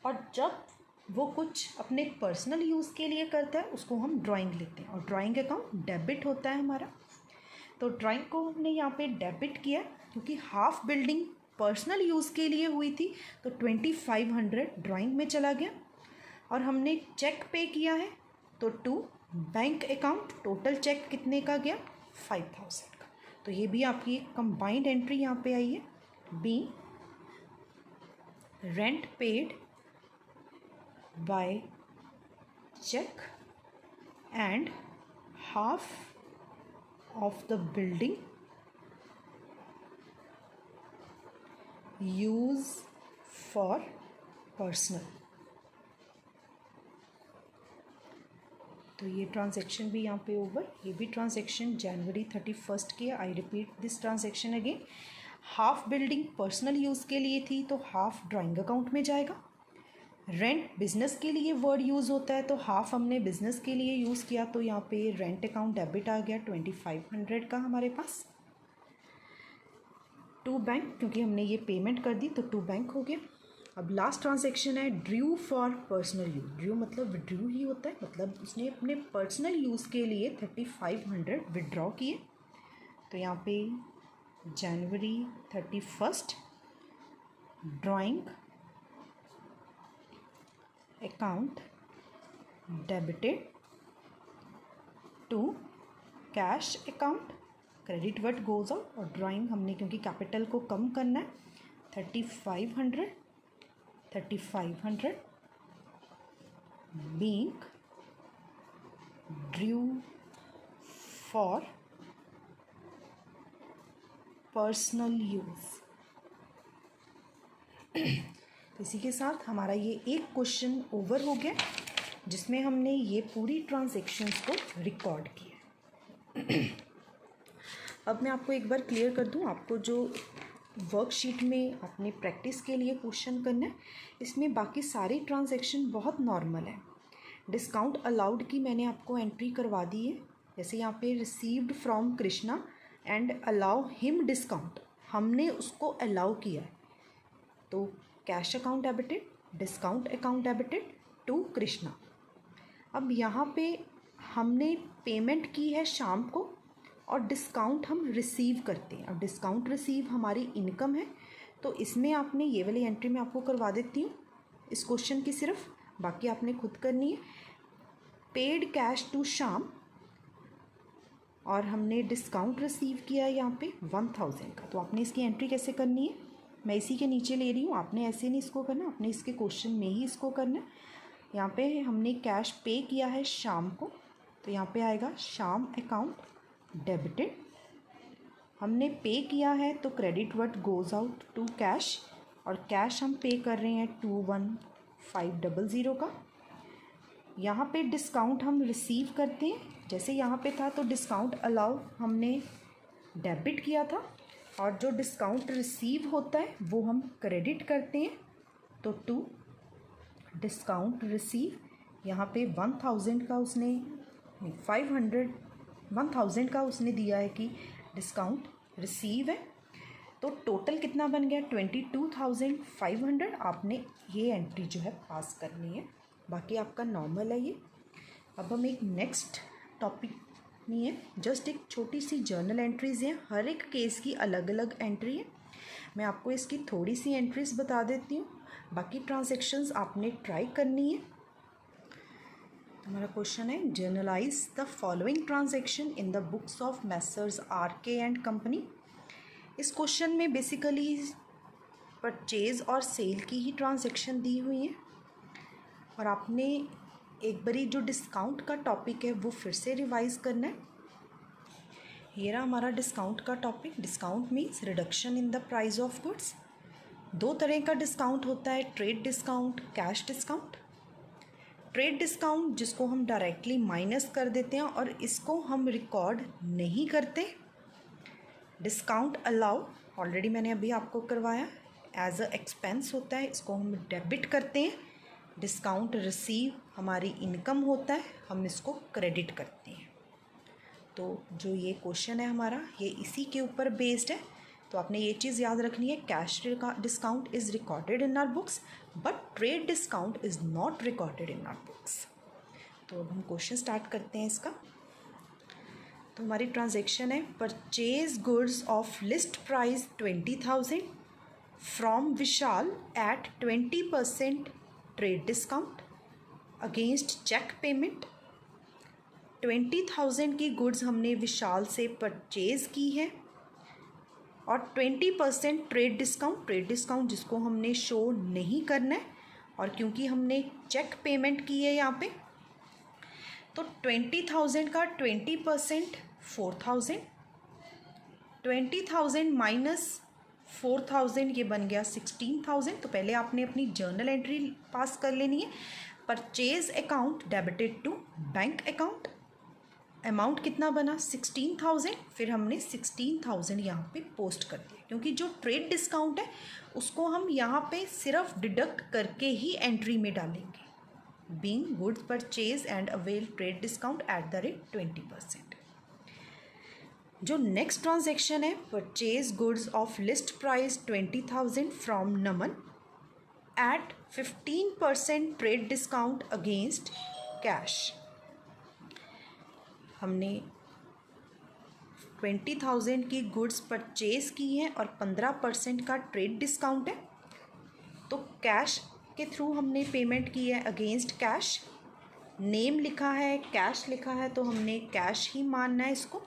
और जब वो कुछ अपने पर्सनल यूज़ के लिए करता है उसको हम ड्राइंग लेते हैं, और ड्राइंग अकाउंट डेबिट होता है हमारा। तो ड्राइंग को हमने यहाँ पे डेबिट किया क्योंकि हाफ बिल्डिंग पर्सनल यूज़ के लिए हुई थी, तो 2500 ड्राइंग में चला गया। और हमने चेक पे किया है तो to bank account, total cheque कितने का गया 5000 का। तो ये भी आपकी एक कंबाइंड एंट्री यहाँ पे आई है, be rent paid by cheque and half of the building use for personal. तो ये ट्रांजैक्शन भी यहाँ पे ओवर। ये भी ट्रांजैक्शन जनवरी 31 की है। आई repeat this transaction again. Half building personal use के लिए थी तो हाफ ड्राइंग अकाउंट में जाएगा। रेंट बिजनेस के लिए वर्ड यूज़ होता है तो हाफ हमने बिजनेस के लिए यूज़ किया, तो यहाँ पे रेंट अकाउंट डेबिट आ गया 2500 का हमारे पास। टू बैंक, क्योंकि हमने ये पेमेंट कर दी तो टू बैंक हो गया। अब लास्ट ट्रांजैक्शन है Drew for personal use. Drew मतलब विड्रू ही होता है, मतलब उसने अपने पर्सनल यूज़ के लिए 3500 विड्रॉ किए। तो यहाँ पे January 31 drawing account debited to cash account, credit what goes out, और ड्राइंग हमने क्योंकि कैपिटल को कम करना है 3500 being due for personal use। इसी के साथ हमारा ये एक क्वेश्चन ओवर हो गया जिसमें हमने ये पूरी ट्रांजैक्शंस को रिकॉर्ड किया। अब मैं आपको एक बार क्लियर कर दूं, आपको जो वर्कशीट में अपने प्रैक्टिस के लिए क्वेश्चन करना है, इसमें बाकी सारी ट्रांजैक्शन बहुत नॉर्मल है। डिस्काउंट अलाउड की मैंने आपको एंट्री करवा दी है, जैसे यहाँ पे received from Krishna and allow him discount, हमने उसको अलाउ किया है। तो cash account debited, discount account debited to Krishna. अब यहाँ पे हमने पेमेंट की है शाम को और डिस्काउंट हम रिसीव करते हैं। अब डिस्काउंट रिसीव हमारी इनकम है, तो इसमें आपने ये वाली एंट्री मैं आपको करवा देती हूँ इस क्वेश्चन की सिर्फ, बाकी आपने खुद करनी है। पेड कैश टू श्याम, और हमने डिस्काउंट रिसीव किया है यहाँ पे 1000 का। तो आपने इसकी एंट्री कैसे करनी है, मैं इसी के नीचे ले रही हूँ, आपने ऐसे नहीं इसको करना, आपने इसके क्वेश्चन में ही इसको करना है। यहाँ पे हमने कैश पे किया है शाम को, तो यहाँ पे आएगा शाम अकाउंट डेबिटेड। हमने पे किया है तो credit what goes out to cash, और कैश हम पे कर रहे हैं 21500 का। यहाँ पे डिस्काउंट हम रिसीव करते हैं, जैसे यहाँ पे था तो डिस्काउंट अलाउ हमने डेबिट किया था, और जो डिस्काउंट रिसीव होता है वो हम क्रेडिट करते हैं। तो टू डिस्काउंट रिसीव, यहाँ पे 1000 का उसने 1000 का उसने दिया है कि डिस्काउंट रिसीव है, तो टोटल कितना बन गया 22,500। आपने ये एंट्री जो है पास करनी है, बाकी आपका नॉर्मल है ये। अब हम एक नेक्स्ट टॉपिक नहीं है, जस्ट एक छोटी सी जर्नल एंट्रीज़ हैं, हर एक केस की अलग अलग एंट्री है। मैं आपको इसकी थोड़ी सी एंट्रीज़ बता देती हूँ, बाकी ट्रांजैक्शंस आपने ट्राई करनी है। हमारा क्वेश्चन है generalized the following transaction in the books of messrs RK and company. इस क्वेश्चन में बेसिकली परचेज और सेल की ही ट्रांजैक्शन दी हुई है और आपने एक बारी जो डिस्काउंट का टॉपिक है वो फिर से रिवाइज करना है। ये रहा हमारा डिस्काउंट का topic. Discount means reduction in the price of goods. दो तरह का डिस्काउंट होता है, trade discount, cash discount. Trade discount जिसको हम डायरेक्टली माइनस कर देते हैं और इसको हम रिकॉर्ड नहीं करते। डिस्काउंट अलाउ ऑलरेडी मैंने अभी आपको करवाया, एज अ एक्सपेंस होता है, इसको हम डेबिट करते हैं। डिस्काउंट रिसीव हमारी इनकम होता है, हम इसको क्रेडिट करते हैं। तो जो ये क्वेश्चन है हमारा ये इसी के ऊपर बेस्ड है। तो आपने ये चीज़ याद रखनी है, cash discount is recorded in our books but trade discount is not recorded in our books. तो अब हम क्वेश्चन स्टार्ट करते हैं इसका। तो हमारी ट्रांजैक्शन है purchase goods of list price 20,000 from Vishal at 20% trade discount against cheque payment. 20,000 की गुड्स हमने विशाल से परचेज़ की है और 20% ट्रेड डिस्काउंट जिसको हमने शो नहीं करना है और क्योंकि हमने चेक पेमेंट की है यहाँ पे, तो 20,000 का 20% 4,000, 20,000 माइनस 4,000 ये बन गया 16,000। तो पहले आपने अपनी जर्नल एंट्री पास कर लेनी है। Purchase account debited to bank account, amount कितना बना 16,000, फिर हमने 16,000 यहाँ पे पोस्ट कर दिया क्योंकि जो ट्रेड डिस्काउंट है उसको हम यहाँ पे सिर्फ डिडक्ट करके ही एंट्री में डालेंगे। Being goods purchase and avail trade discount at the rate 20%। जो नेक्स्ट ट्रांजैक्शन है purchase goods of list price 20,000 from Naman at 15% trade discount against cash. हमने 20,000 की गुड्स परचेज की हैं और 15% का ट्रेड डिस्काउंट है, तो कैश के थ्रू हमने पेमेंट की है अगेंस्ट कैश। नेम लिखा है, कैश लिखा है, तो हमने कैश ही मानना है इसको।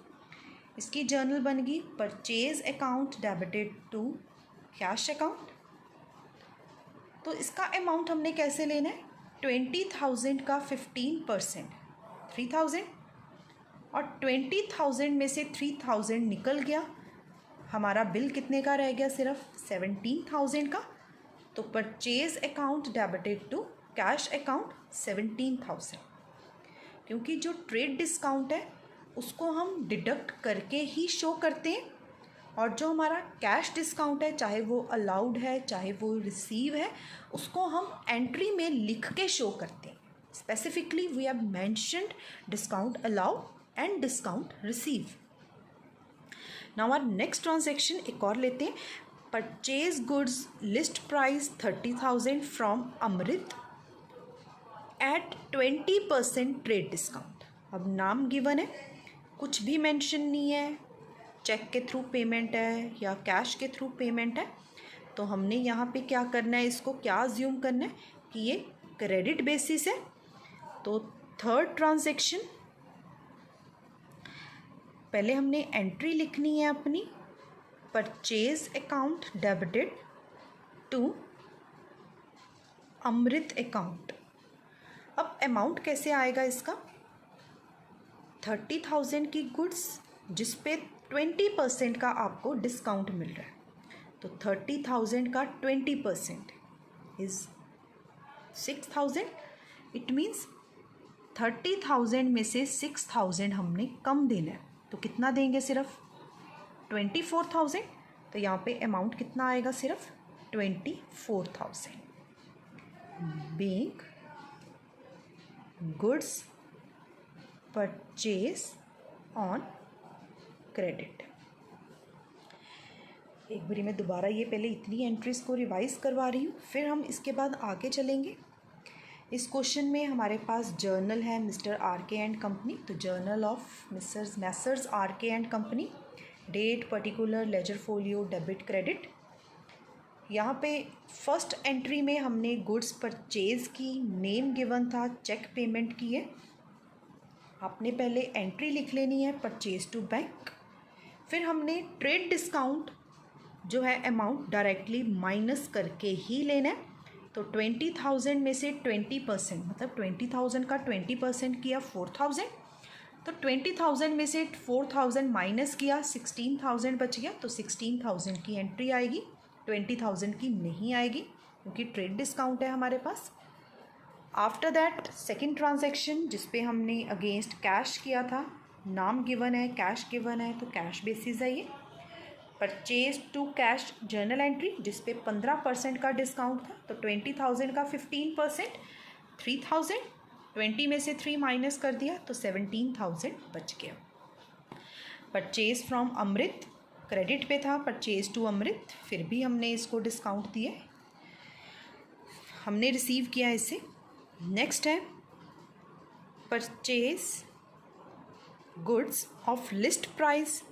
इसकी जर्नल बन गई purchase account debited to cash account. तो इसका अमाउंट हमने कैसे लेना है, 20,000 का 15% 3,000 और 20,000 में से 3,000 निकल गया, हमारा बिल कितने का रह गया, सिर्फ 17,000 का। तो purchase account debited to cash account 17,000। क्योंकि जो ट्रेड डिस्काउंट है उसको हम डिडक्ट करके ही शो करते हैं और जो हमारा कैश डिस्काउंट है चाहे वो अलाउड है चाहे वो रिसीव है उसको हम एंट्री में लिख के शो करते हैं। Specifically we have mentioned discount allow and discount receive. Now our next transaction एक और लेते हैं, purchase goods list price 30,000 from Amrit at 20% trade discount. अब नाम गिवन है, कुछ भी मेंशन नहीं है, चेक के थ्रू पेमेंट है या कैश के थ्रू पेमेंट है, तो हमने यहाँ पे क्या करना है, इसको क्या अज्यूम करना है कि ये क्रेडिट बेसिस है। तो थर्ड ट्रांजैक्शन, पहले हमने एंट्री लिखनी है अपनी purchase account debited to Amrit account. अब अमाउंट कैसे आएगा इसका, 30,000 की गुड्स जिस पे 20% का आपको डिस्काउंट मिल रहा है, तो 30,000 का 20% इज़ 6,000। इट मीन्स 30,000 में से 6,000 हमने कम देना है, तो कितना देंगे, सिर्फ 24,000। तो यहाँ पे अमाउंट कितना आएगा, सिर्फ 24,000। Being goods purchase on credit. एक बारी मैं दोबारा ये पहले इतनी एंट्रीज़ को रिवाइज करवा रही हूँ, फिर हम इसके बाद आगे चलेंगे। इस क्वेश्चन में हमारे पास जर्नल है मिस्टर आरके एंड कंपनी, तो journal of messrs RK and company, date, particular, ledger folio, debit, credit. यहाँ पे फर्स्ट एंट्री में हमने गुड्स परचेज की, नेम गिवन था, चेक पेमेंट की है। आपने पहले एंट्री लिख लेनी है परचेज टू बैंक। फिर हमने ट्रेड डिस्काउंट जो है अमाउंट डायरेक्टली माइनस करके ही लेना है। तो 20,000 में से 20% मतलब 20,000 का 20% किया 4,000। तो 20,000 में से 4,000 माइनस किया 16,000 बच गया। तो 16,000 की एंट्री आएगी, 20,000 की नहीं आएगी क्योंकि ट्रेड डिस्काउंट है हमारे पास। आफ्टर दैट सेकेंड ट्रांजैक्शन जिस पे हमने अगेंस्ट कैश किया था, नाम गिवन है, कैश गिवन है, तो कैश बेसिस है ये। Purchase to cash journal entry जिस पे 15% का डिस्काउंट था। तो 20,000 का 15% 3,000, 20 में से 3 माइनस कर दिया तो 17,000 बच गया। परचेज फ्रॉम अमृत क्रेडिट पे था, परचेज टू अमृत फिर भी हमने इसको डिस्काउंट दिया, हमने रिसीव किया इसे। नेक्स्ट है purchase goods of list price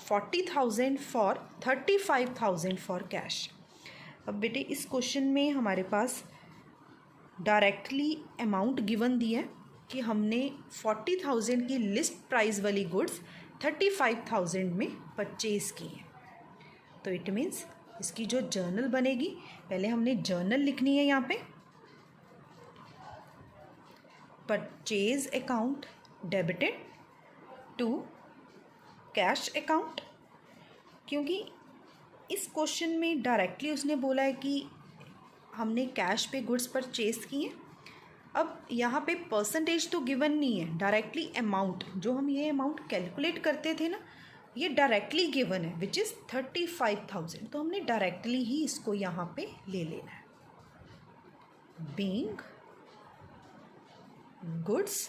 40,000 for 35,000 for cash. अब बेटे इस क्वेश्चन में हमारे पास डायरेक्टली अमाउंट गिवन दी है कि हमने 40,000 की लिस्ट प्राइस वाली गुड्स 35,000 में परचेज़ की है। तो इट मीन्स इसकी जो जर्नल बनेगी, पहले हमने जर्नल लिखनी है यहाँ पे। Purchase account debited to cash account, क्योंकि इस क्वेश्चन में डायरेक्टली उसने बोला है कि हमने कैश पे गुड्स परचेज की हैं। अब यहाँ पे परसेंटेज तो गिवन नहीं है, डायरेक्टली अमाउंट जो हम ये अमाउंट कैलकुलेट करते थे ना, ये डायरेक्टली गिवन है विच इज़ 35,000। तो हमने डायरेक्टली ही इसको यहाँ पे ले लेना है। Being goods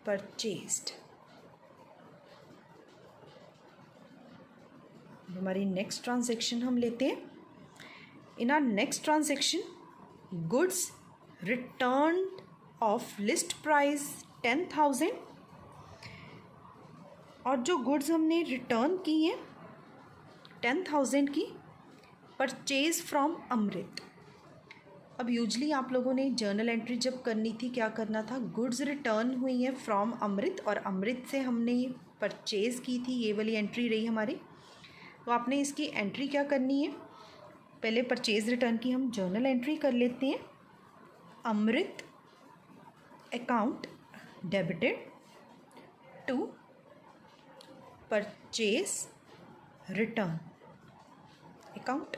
purchased. हमारी नेक्स्ट ट्रांजैक्शन हम लेते हैं। इन are next transaction goods return of list price 10,000, और जो गुड्स हमने रिटर्न की हैं 10,000 की, परचेज फ्रॉम अमृत। अब यूजली आप लोगों ने जर्नल एंट्री जब करनी थी क्या करना था, गुड्स रिटर्न हुई हैं फ्रॉम अमृत और अमृत से हमने परचेज़ की थी, ये वाली एंट्री रही हमारी। तो आपने इसकी एंट्री क्या करनी है, पहले परचेज़ रिटर्न की हम जर्नल एंट्री कर लेते हैं। Amrit account debited to purchase return account,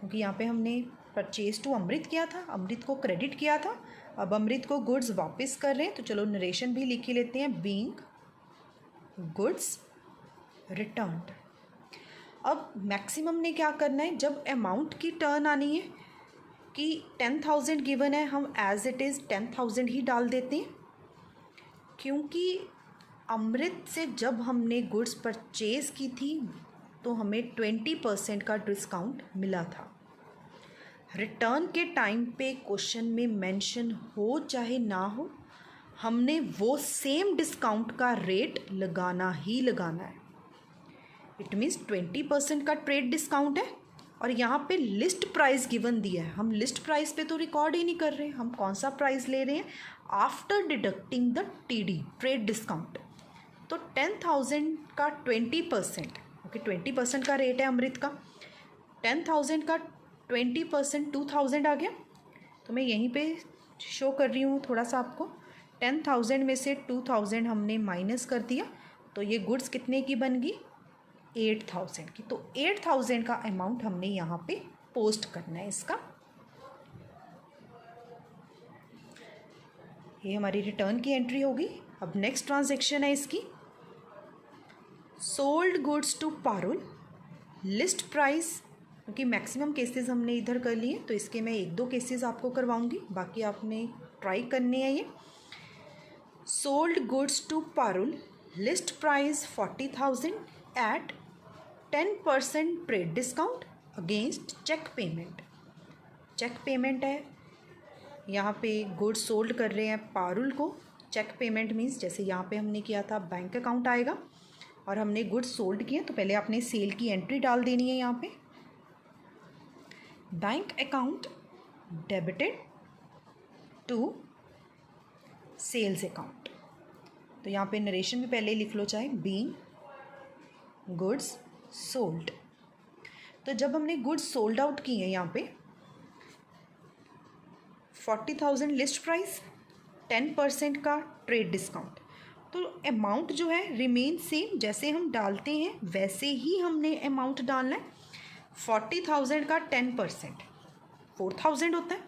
क्योंकि यहाँ पे हमने परचेज टू अमृत किया था, अमृत को क्रेडिट किया था, अब अमृत को गुड्स वापस कर रहे हैं। तो चलो नरेशन भी लिख ही लेते हैं, बीइंग गुड्स रिटर्न्ड। अब मैक्सिमम ने क्या करना है, जब अमाउंट की टर्न आनी है कि 10,000 गिवन है, हम एज इट इज़ 10,000 ही डाल देते हैं, क्योंकि अमृत से जब हमने गुड्स परचेज़ की थी तो हमें 20% का डिस्काउंट मिला था। रिटर्न के टाइम पे क्वेश्चन में मेंशन हो चाहे ना हो, हमने वो सेम डिस्काउंट का रेट लगाना ही लगाना है। इट मीन्स 20% का ट्रेड डिस्काउंट है और यहाँ पे लिस्ट प्राइस गिवन दिया है। हम लिस्ट प्राइस पे तो रिकॉर्ड ही नहीं कर रहे हैं, हम कौन सा प्राइस ले रहे हैं, after deducting the TD trade discount. तो 10,000 का 20%, ओके 20% का रेट है अमृत का, 10,000 का 20% 2,000 आ गया। तो मैं यहीं पे शो कर रही हूँ थोड़ा सा आपको, 10,000 में से 2,000 हमने माइनस कर दिया, तो ये गुड्स कितने की बन गई, 8,000 की। तो 8,000 का अमाउंट हमने यहाँ पे पोस्ट करना है इसका। ये हमारी रिटर्न की एंट्री होगी। अब नेक्स्ट ट्रांजैक्शन है इसकी, sold goods to Parul, list price, क्योंकि मैक्सिमम केसेस हमने इधर कर लिए तो इसके मैं 1-2 केसेस आपको करवाऊंगी, बाकी आपने ट्राई करने हैं ये। Sold goods to Parul, list price 40,000 at 10% trade discount against cheque payment. Cheque payment है, यहाँ पे गुड्स सोल्ड कर रहे हैं पारुल को, चेक पेमेंट मीन्स जैसे यहाँ पे हमने किया था बैंक अकाउंट आएगा और हमने गुड्स सोल्ड किए, तो पहले आपने सेल की एंट्री डाल देनी है यहाँ पे। Bank account debited to sales account. तो यहाँ पे नरेशन भी पहले ही लिख लो चाहे, बीइंग गुड्स सोल्ड। तो जब हमने गुड्स सोल्ड आउट की हैं यहाँ पे 40,000 लिस्ट प्राइस, 10% का ट्रेड डिस्काउंट, तो अमाउंट जो है रिमेन सेम, जैसे हम डालते हैं वैसे ही हमने अमाउंट डालना है। 40,000 का 10% 4,000 होता है।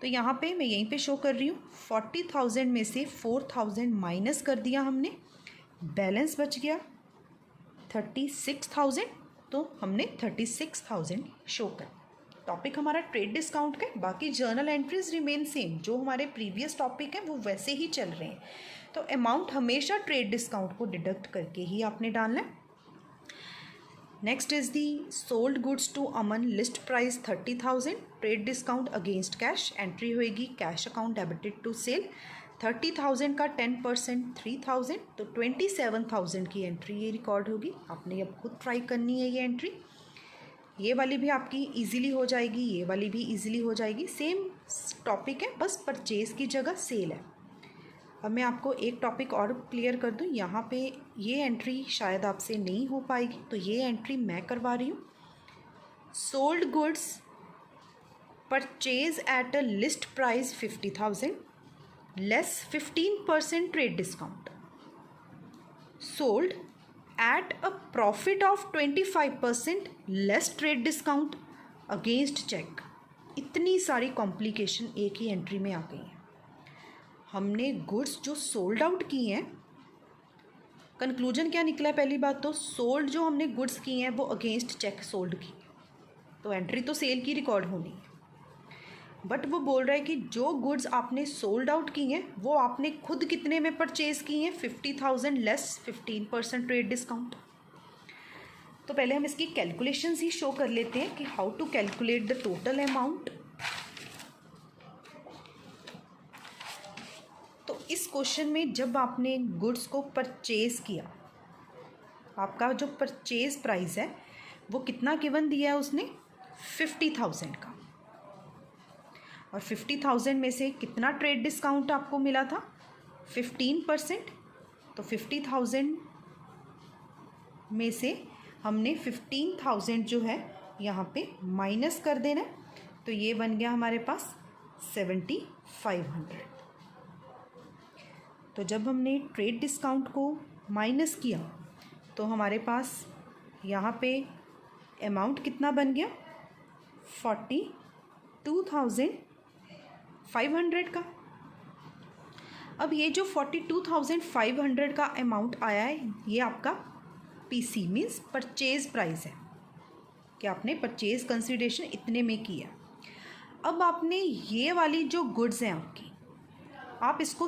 तो यहाँ पे मैं यहीं पे शो कर रही हूँ, 40,000 में से 4,000 माइनस कर दिया हमने, बैलेंस बच गया 36,000। तो हमने 36,000 शो कर। टॉपिक हमारा ट्रेड डिस्काउंट का, बाकी जर्नल एंट्रीज रिमेन सेम, जो हमारे प्रीवियस टॉपिक हैं वो वैसे ही चल रहे हैं। तो अमाउंट हमेशा ट्रेड डिस्काउंट को डिडक्ट करके ही आपने डालना है। Next is the sold goods to Aman, list price 30,000, trade discount against cash, entry होएगी cash account debited to sale. 30,000 का 10% 3,000, तो 27,000 की एंट्री ये रिकॉर्ड होगी। आपने अब खुद ट्राई करनी है ये एंट्री। ये वाली भी आपकी इजीली हो जाएगी, ये वाली भी इजीली हो जाएगी, सेम टॉपिक है, बस परचेज की जगह सेल है। अब मैं आपको एक टॉपिक और क्लियर कर दूं, यहाँ पे ये एंट्री शायद आपसे नहीं हो पाएगी, तो ये एंट्री मैं करवा रही हूँ। Sold goods purchase at a list price 50,000 less 15% trade discount, sold at a profit of 25% less trade discount against cheque. इतनी सारी कॉम्प्लिकेशन एक ही एंट्री में आ गई हैं। हमने गुड्स जो सोल्ड आउट की हैं, कंक्लूजन क्या निकला है? पहली बात तो सोल्ड जो हमने गुड्स की हैं वो अगेंस्ट चेक सोल्ड की, तो एंट्री तो सेल की रिकॉर्ड होनी है। बट वो बोल रहा है कि जो गुड्स आपने सोल्ड आउट की हैं वो आपने खुद कितने में परचेज की हैं? 50,000 लेस 15% ट्रेड डिस्काउंट। तो पहले हम इसकी कैलकुलेशंस ही शो कर लेते हैं कि how to calculate the total amount. तो इस क्वेश्चन में जब आपने गुड्स को परचेज किया, आपका जो परचेज प्राइस है वो कितना गिवन दिया है उसने? 50,000 का। और 50,000 में से कितना ट्रेड डिस्काउंट आपको मिला था? 15%। तो 50,000 में से हमने 15,000 जो है यहाँ पे माइनस कर देना है, तो ये बन गया हमारे पास 7,500। तो जब हमने ट्रेड डिस्काउंट को माइनस किया तो हमारे पास यहाँ पे अमाउंट कितना बन गया? 42,500 का। अब ये जो 42,500 का अमाउंट आया है ये आपका पीसी मीन्स परचेज प्राइस है, कि आपने परचेज कंसिडरेशन इतने में किया। अब आपने ये वाली जो गुड्स हैं आपकी, आप इसको,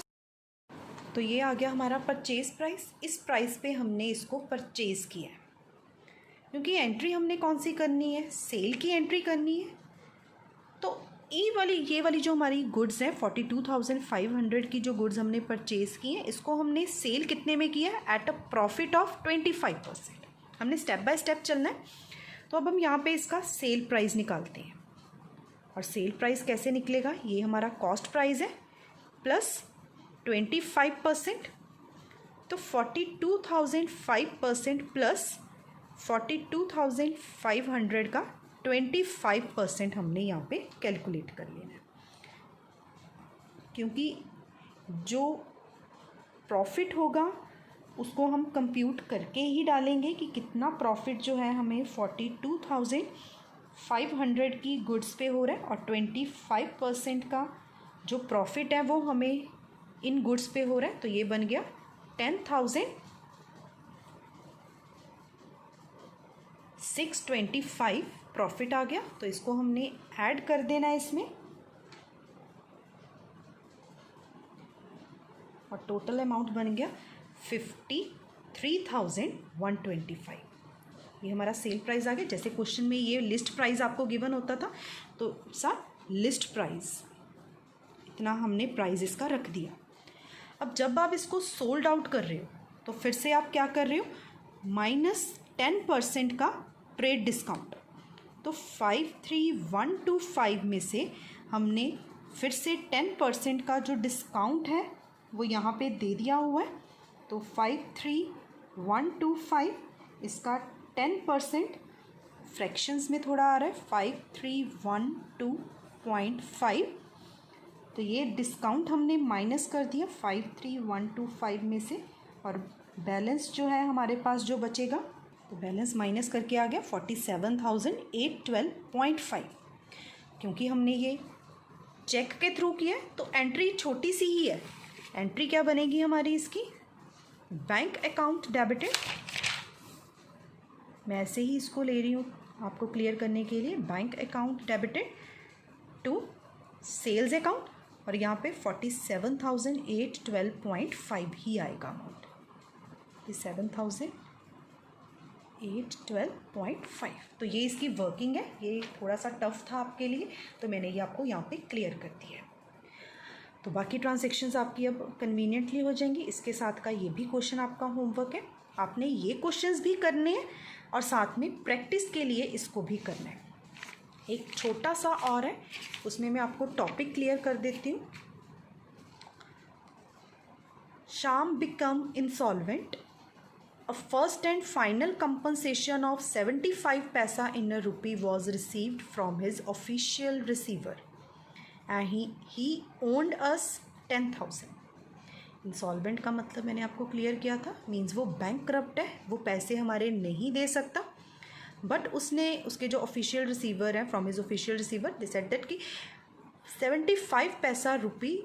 तो ये आ गया हमारा परचेज प्राइस। इस प्राइस पे हमने इसको परचेज किया है, क्योंकि एंट्री हमने कौन सी करनी है? सेल की एंट्री करनी है। तो ये वाली जो हमारी गुड्स हैं 42,500 की जो गुड्स हमने परचेज की हैं, इसको हमने सेल कितने में किया है? Eight a profit of 25%। हमने स्टेप बाय स्टेप चलना है। तो अब हम यहाँ पे इसका सेल प्राइस निकालते हैं। और सेल प्राइस कैसे निकलेगा? ये हमारा कॉस्ट प्राइस है प्लस 25%, तो 42,500 प्लस 42,500 का 25% हमने यहाँ पे कैलकुलेट कर लेना है, क्योंकि जो प्रॉफिट होगा उसको हम कंप्यूट करके ही डालेंगे कि कितना प्रॉफिट जो है हमें 42,500 की गुड्स पे हो रहा है, और 25% का जो प्रॉफिट है वो हमें इन गुड्स पे हो रहा है। तो ये बन गया 10,625 प्रॉफिट आ गया। तो इसको हमने ऐड कर देना है इसमें, और टोटल अमाउंट बन गया 53,125। ये हमारा सेल प्राइस आ गया। जैसे क्वेश्चन में ये लिस्ट प्राइस आपको गिवन होता था, तो सा लिस्ट प्राइस इतना हमने प्राइस इसका रख दिया। अब जब आप इसको सोल्ड आउट कर रहे हो तो फिर से आप क्या कर रहे हो? -10% का ट्रेड डिस्काउंट। तो 53,125 में से हमने फिर से 10% का जो डिस्काउंट है वो यहाँ पे दे दिया हुआ है। तो 53,125 इसका 10% फ्रैक्शंस में थोड़ा आ रहा है 5312.5। तो ये डिस्काउंट हमने माइनस कर दिया 53,125 में से, और बैलेंस जो है हमारे पास जो बचेगा, तो बैलेंस माइनस करके आ गया 47,812.5। क्योंकि हमने ये चेक के थ्रू किया तो एंट्री छोटी सी ही है। एंट्री क्या बनेगी हमारी इसकी, बैंक अकाउंट डेबिटेड। मैं ऐसे ही इसको ले रही हूँ आपको क्लियर करने के लिए, bank account debited to sales account, और यहाँ पे 47,812.5 ही आएगा अमाउंट, 47,812.5। तो ये इसकी वर्किंग है। ये थोड़ा सा टफ था आपके लिए, तो मैंने ये आपको यहाँ पे क्लियर कर दिया है। तो बाकी ट्रांजैक्शंस आपकी अब कन्वीनियंटली हो जाएंगी। इसके साथ का ये भी क्वेश्चन आपका होमवर्क है, आपने ये क्वेश्चंस भी करने हैं और साथ में प्रैक्टिस के लिए इसको भी करना है। एक छोटा सा और है, उसमें मैं आपको टॉपिक क्लियर कर देती हूँ। Shyam become insolvent, a first and final compensation of 75 paisa in a rupee was received from his official receiver and he owned us 10,000। Insolvent का मतलब मैंने आपको क्लियर किया था, मीन्स वो बैंकक्रप्ट है, वो पैसे हमारे नहीं दे सकता, बट उसने उसके जो ऑफिशियल रिसीवर है, from his official receiver they said that कि 75 पैसा रुपी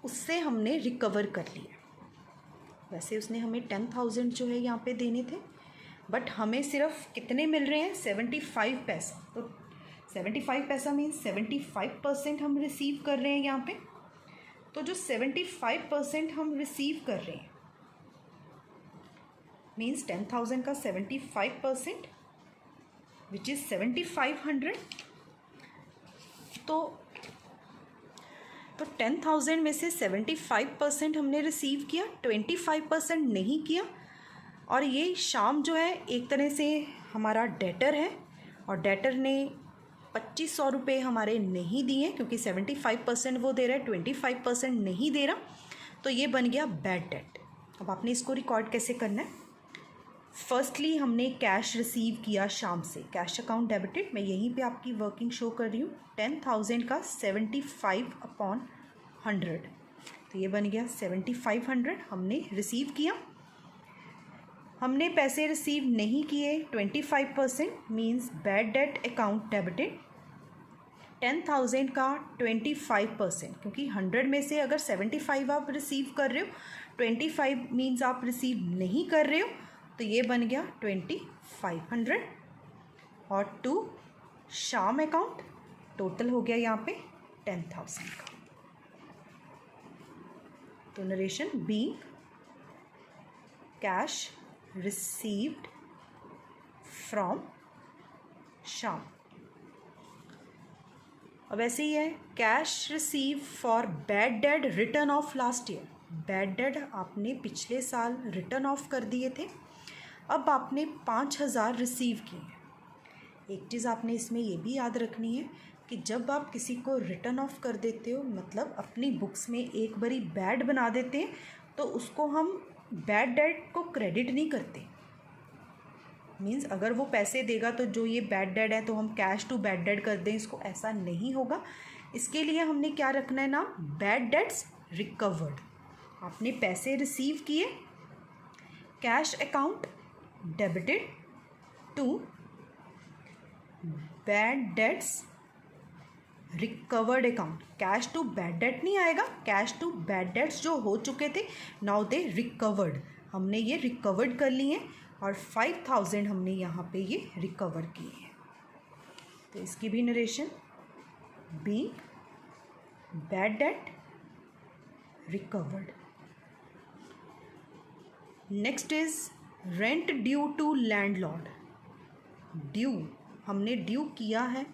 उससे हमने रिकवर कर लिया। वैसे उसने हमें 10,000 जो है यहाँ पे देने थे, बट हमें सिर्फ कितने मिल रहे हैं, 75 पैसा। तो 75 पैसा मीन्स 75% हम रिसीव कर रहे हैं यहाँ पे। तो जो 75% हम रिसीव कर रहे हैं मीन्स 10,000 का 75% विच इज़ 7,500। तो 10,000 में से 75% हमने रिसीव किया, 25% नहीं किया। और ये श्याम जो है एक तरह से हमारा डेटर है, और डेटर ने 2,500 रुपये हमारे नहीं दिए, क्योंकि 75% वो दे रहा है, 25% नहीं दे रहा। तो ये बन गया बैड डेट। अब आपने इसको रिकॉर्ड कैसे करना है, फर्स्टली हमने कैश रिसीव किया श्याम से, कैश अकाउंट डेबिटेड। मैं यहीं पे आपकी वर्किंग शो कर रही हूँ। 10,000 का 75/100, तो ये बन गया 7,500 हमने रिसीव किया। हमने पैसे रिसीव नहीं किए 25%, means bad debt account debited. 10,000 का 25%, क्योंकि 100 में से अगर 75 आप रिसीव कर रहे हो, 25 मीन्स आप रिसीव नहीं कर रहे हो, तो ये बन गया 2,500। और टू श्याम अकाउंट टोटल हो गया यहाँ पे 10,000 का। तो narration be cash received from Shyam. अब ऐसे ही है, cash receive for bad debt return of last year. Bad debt आपने पिछले साल रिटर्न ऑफ कर दिए थे, अब आपने 5,000 रिसीव किए हैं। एक चीज़ आपने इसमें ये भी याद रखनी है कि जब आप किसी को रिटर्न ऑफ कर देते हो, मतलब अपनी बुक्स में एक बारी बैड बना देते हैं, तो उसको हम बैड डेट को क्रेडिट नहीं करते। मीन्स अगर वो पैसे देगा तो जो ये बैड डेट है तो हम कैश टू बैड डेट कर दें, इसको ऐसा नहीं होगा। इसके लिए हमने क्या रखना है नाम, बैड डेट्स रिकवर्ड। आपने पैसे रिसीव किए, cash account debited to bad debts recovered account. Cash to bad debt नहीं आएगा, कैश टू बैड डेट्स जो हो चुके थे नाउ दे रिकवर्ड, हमने ये रिकवर्ड कर लिए हैं, और 5,000 हमने यहाँ पे ये रिकवर किए हैं। तो इसकी भी narration be bad debt recovered. Next is rent due to landlord. Due हमने ड्यू किया है,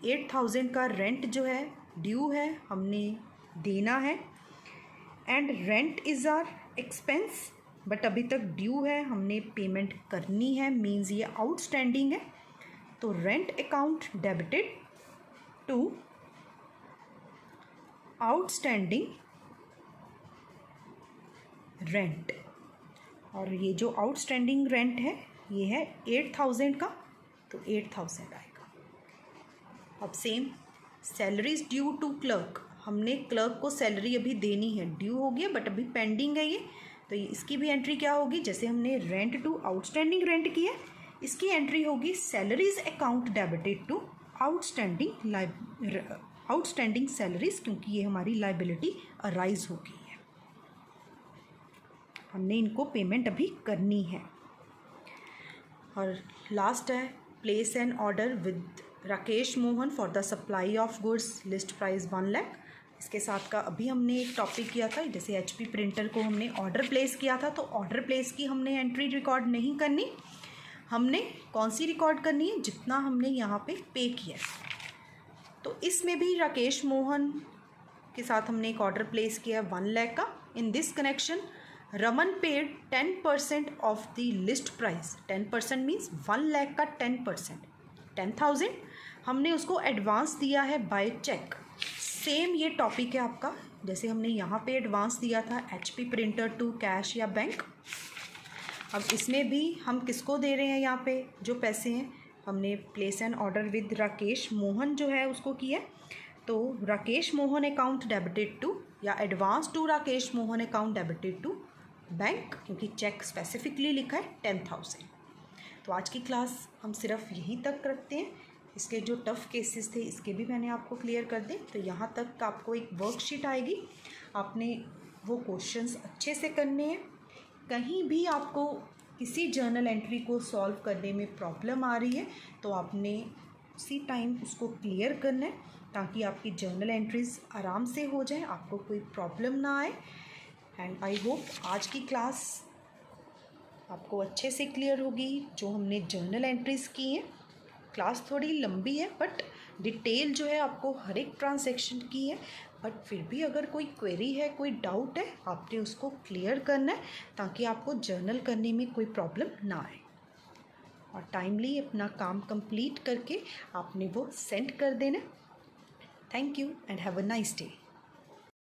8,000 का रेंट जो है ड्यू है, हमने देना है। And rent is our expense, but अभी तक ड्यू है, हमने पेमेंट करनी है, मीन्स ये आउटस्टैंडिंग है। तो rent account debited to outstanding rent, और ये जो आउटस्टैंडिंग रेंट है ये है 8,000 का, तो 8,000 आएगा। अब same salaries due to clerk, हमने क्लर्क को सैलरी अभी देनी है, ड्यू हो गया बट अभी पेंडिंग है ये, तो इसकी भी एंट्री क्या होगी, जैसे हमने रेंट टू आउटस्टैंडिंग रेंट की है, इसकी एंट्री होगी salaries account debited to outstanding salaries, क्योंकि ये हमारी लाइबिलिटी अराइज हो गई है, हमने इनको पेमेंट अभी करनी है। और लास्ट है place an order with Rakesh Mohan for the supply of goods, list price 1 lakh. इसके साथ का अभी हमने एक टॉपिक किया था, जैसे HP प्रिंटर को हमने ऑर्डर प्लेस किया था, तो ऑर्डर प्लेस की हमने एंट्री रिकॉर्ड नहीं करनी, हमने कौन सी रिकॉर्ड करनी है, जितना हमने यहाँ पे पे किया है। तो इसमें भी राकेश मोहन के साथ हमने एक ऑर्डर प्लेस किया 1 लाख का। In this connection Raman paid 10% of the list price, 10% means 1 lakh का 10%, 10,000 हमने उसको एडवांस दिया है बाय चेक। सेम ये टॉपिक है आपका, जैसे हमने यहाँ पे एडवांस दिया था HP प्रिंटर टू कैश या बैंक। अब इसमें भी हम किसको दे रहे हैं, यहाँ पे जो पैसे हैं हमने place an order with Rakesh Mohan जो है उसको किया, तो Rakesh Mohan account debited to, या advance to Rakesh Mohan account debited to bank, क्योंकि चेक स्पेसिफिकली लिखा है 10,000। तो आज की क्लास हम सिर्फ यहीं तक रखते हैं, इसके जो टफ़ केसेस थे इसके भी मैंने आपको क्लियर कर दें। तो यहाँ तक आपको एक वर्कशीट आएगी, आपने वो क्वेश्चंस अच्छे से करने हैं। कहीं भी आपको किसी जर्नल एंट्री को सॉल्व करने में प्रॉब्लम आ रही है तो आपने उसी टाइम उसको क्लियर करना है, ताकि आपकी जर्नल एंट्रीज आराम से हो जाए, आपको कोई प्रॉब्लम ना आए। एंड आई होप आज की क्लास आपको अच्छे से क्लियर होगी, जो हमने जर्नल एंट्रीज़ की हैं। क्लास थोड़ी लंबी है बट डिटेल जो है आपको हर एक ट्रांजैक्शन की है, बट फिर भी अगर कोई क्वेरी है, कोई डाउट है, आपने उसको क्लियर करना है, ताकि आपको जर्नल करने में कोई प्रॉब्लम ना आए। और टाइमली अपना काम कंप्लीट करके आपने वो सेंड कर देना। Thank you and have a nice day.